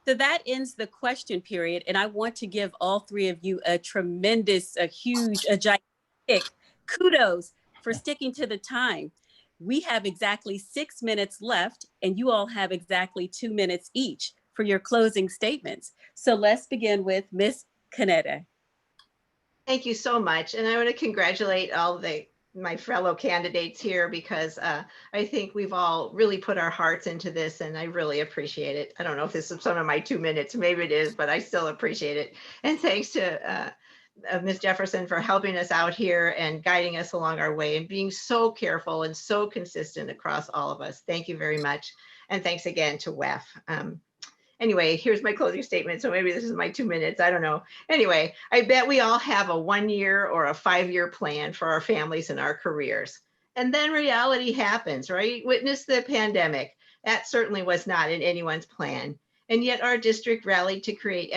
So that ends the question period. And I want to give all three of you a tremendous, a huge, a gigantic kudos for sticking to the time. We have exactly 6 minutes left, and you all have exactly 2 minutes each for your closing statements. So let's begin with Ms. Canetta. Thank you so much. And I want to congratulate all my fellow candidates here, because I think we've all really put our hearts into this, and I really appreciate it. I don't know if this is some of my 2 minutes, maybe it is, but I still appreciate it. And thanks to Ms. Jefferson for helping us out here and guiding us along our way and being so careful and so consistent across all of us. Thank you very much. And thanks again to WEF. Anyway, here's my closing statement. So maybe this is my 2 minutes. I don't know. Anyway, I bet we all have a 1 year or a 5-year plan for our families and our careers. And then reality happens, right? Witness the pandemic. That certainly was not in anyone's plan. And yet our district rallied to create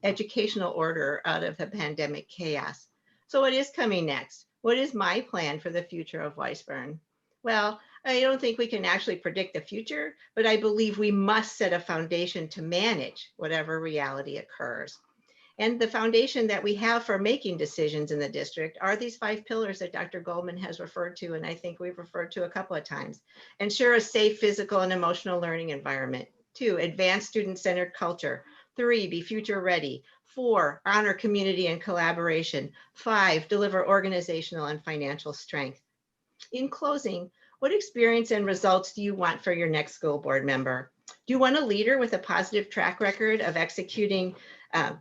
educational order out of the pandemic chaos. So what is coming next? What is my plan for the future of Wiseburn? Well, I don't think we can actually predict the future, but I believe we must set a foundation to manage whatever reality occurs. And the foundation that we have for making decisions in the district are these 5 pillars that Dr. Goldman has referred to, and I think we've referred to a couple of times. Ensure a safe physical and emotional learning environment. 2, advance student-centered culture. 3, be future ready. 4, honor community and collaboration. 5, deliver organizational and financial strength. In closing, what experience and results do you want for your next school board member? Do you want a leader with a positive track record of executing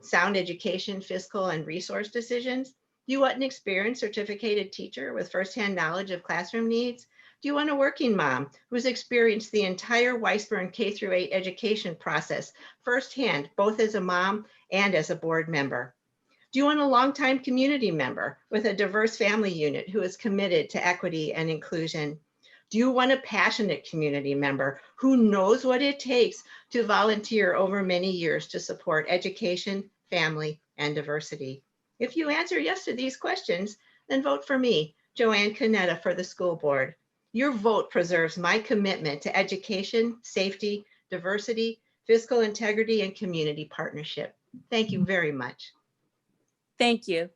sound education, fiscal, and resource decisions? Do you want an experienced certificated teacher with firsthand knowledge of classroom needs? Do you want a working mom who's experienced the entire Wiseburn K-8 education process firsthand, both as a mom and as a board member? Do you want a longtime community member with a diverse family unit who is committed to equity and inclusion? Do you want a passionate community member who knows what it takes to volunteer over many years to support education, family, and diversity? If you answer yes to these questions, then vote for me, Joanne Canetta, for the school board. Your vote preserves my commitment to education, safety, diversity, fiscal integrity, and community partnership. Thank you very much. Thank you.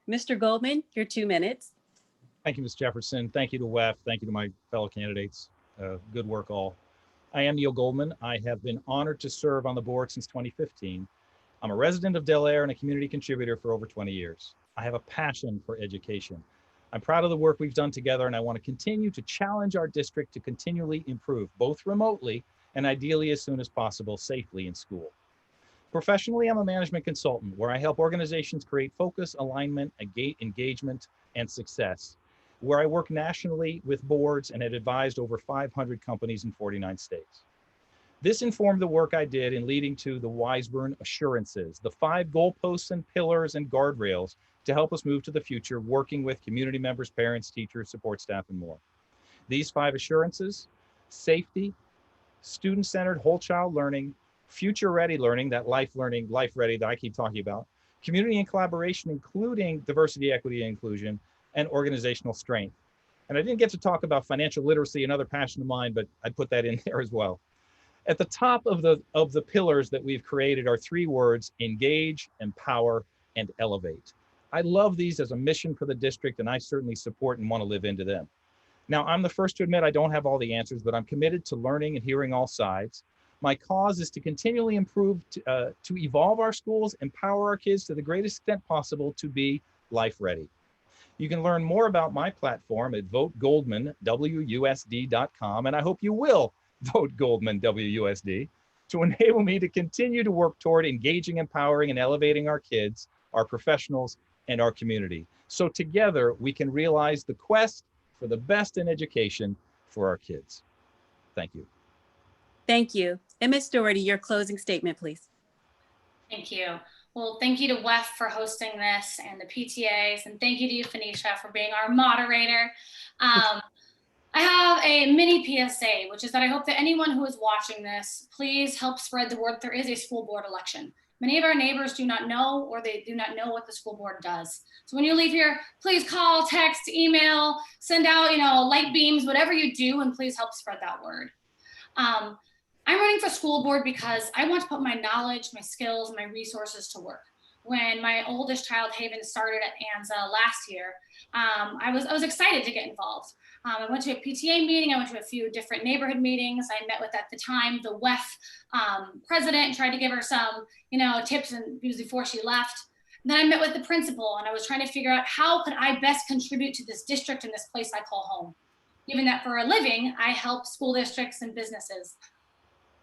Mr. Goldman, your 2 minutes. Thank you, Ms. Jefferson. Thank you to WEF. Thank you to my fellow candidates. Good work all. I am Neil Goldman. I have been honored to serve on the board since 2015. I'm a resident of Del Air and a community contributor for over 20 years. I have a passion for education. I'm proud of the work we've done together, and I want to continue to challenge our district to continually improve, both remotely and ideally as soon as possible, safely in school. Professionally, I'm a management consultant where I help organizations create focus, alignment, engagement, and success, where I work nationally with boards and had advised over 500 companies in 49 states. This informed the work I did in leading to the Wiseburn Assurances, the 5 goalposts and pillars and guardrails to help us move to the future, working with community members, parents, teachers, support staff, and more. These 5 assurances: safety, student-centered whole child learning, future-ready learning, that life ready that I keep talking about, community and collaboration, including diversity, equity, and inclusion, and organizational strength. And I didn't get to talk about financial literacy, another passion of mine, but I put that in there as well. At the top of the pillars that we've created are 3 words: engage, empower, and elevate. I love these as a mission for the district, and I certainly support and want to live into them. Now, I'm the first to admit I don't have all the answers, but I'm committed to learning and hearing all sides. My cause is to continually improve, to evolve our schools, empower our kids to the greatest extent possible to be life ready. You can learn more about my platform at votegoldmanwusd.com, and I hope you will vote Goldman WUSD to enable me to continue to work toward engaging, empowering, and elevating our kids, our professionals, and our community. So together we can realize the quest for the best in education for our kids. Thank you. Thank you. And Ms. Doherty, your closing statement, please. Thank you. Well, thank you to WEF for hosting this and the PTAs, and thank you to you, Phoenicia, for being our moderator. I have a mini PSA, which is that I hope that anyone who is watching this, please help spread the word that there is a school board election. Many of our neighbors do not know, or they do not know what the school board does. So when you leave here, please call, text, email, send out, light beams, whatever you do, and please help spread that word. I'm running for school board because I want to put my knowledge, my skills, and my resources to work. When my oldest child, Haven, started at ANZA last year, I was excited to get involved. I went to a PTA meeting. I went to a few different neighborhood meetings. I met with, at the time, the WEF president and tried to give her some, tips and before she left. And then I met with the principal and I was trying to figure out how could I best contribute to this district and this place I call home. Given that for a living, I help school districts and businesses.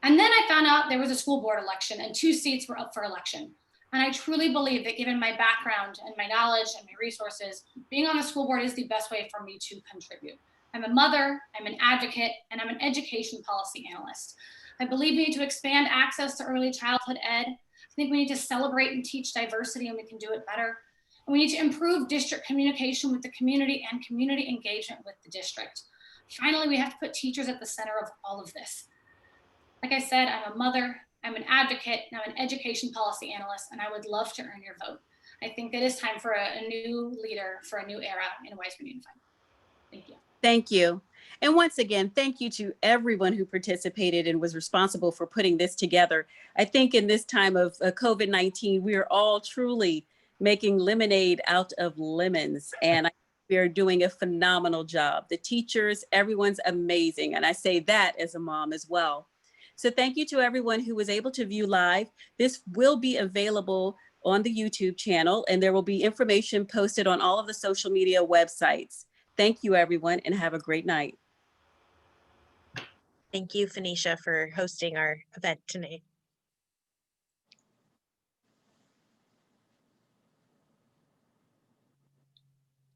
And then I found out there was a school board election and 2 seats were up for election. And I truly believe that given my background and my knowledge and my resources, being on the school board is the best way for me to contribute. I'm a mother, I'm an advocate, and I'm an education policy analyst. I believe we need to expand access to early childhood ed. I think we need to celebrate and teach diversity, and we can do it better. And we need to improve district communication with the community and community engagement with the district. Finally, we have to put teachers at the center of all of this. Like I said, I'm a mother, I'm an advocate, and I'm an education policy analyst, and I would love to earn your vote. I think it is time for a new leader for a new era in Wiseburn Unified. Thank you. Thank you. And once again, thank you to everyone who participated and was responsible for putting this together. I think in this time of COVID-19, we are all truly making lemonade out of lemons. And we are doing a phenomenal job. The teachers, everyone's amazing. And I say that as a mom as well. So thank you to everyone who was able to view live. This will be available on the YouTube channel, and there will be information posted on all of the social media websites. Thank you, everyone, and have a great night. Thank you, Phoenicia, for hosting our event tonight.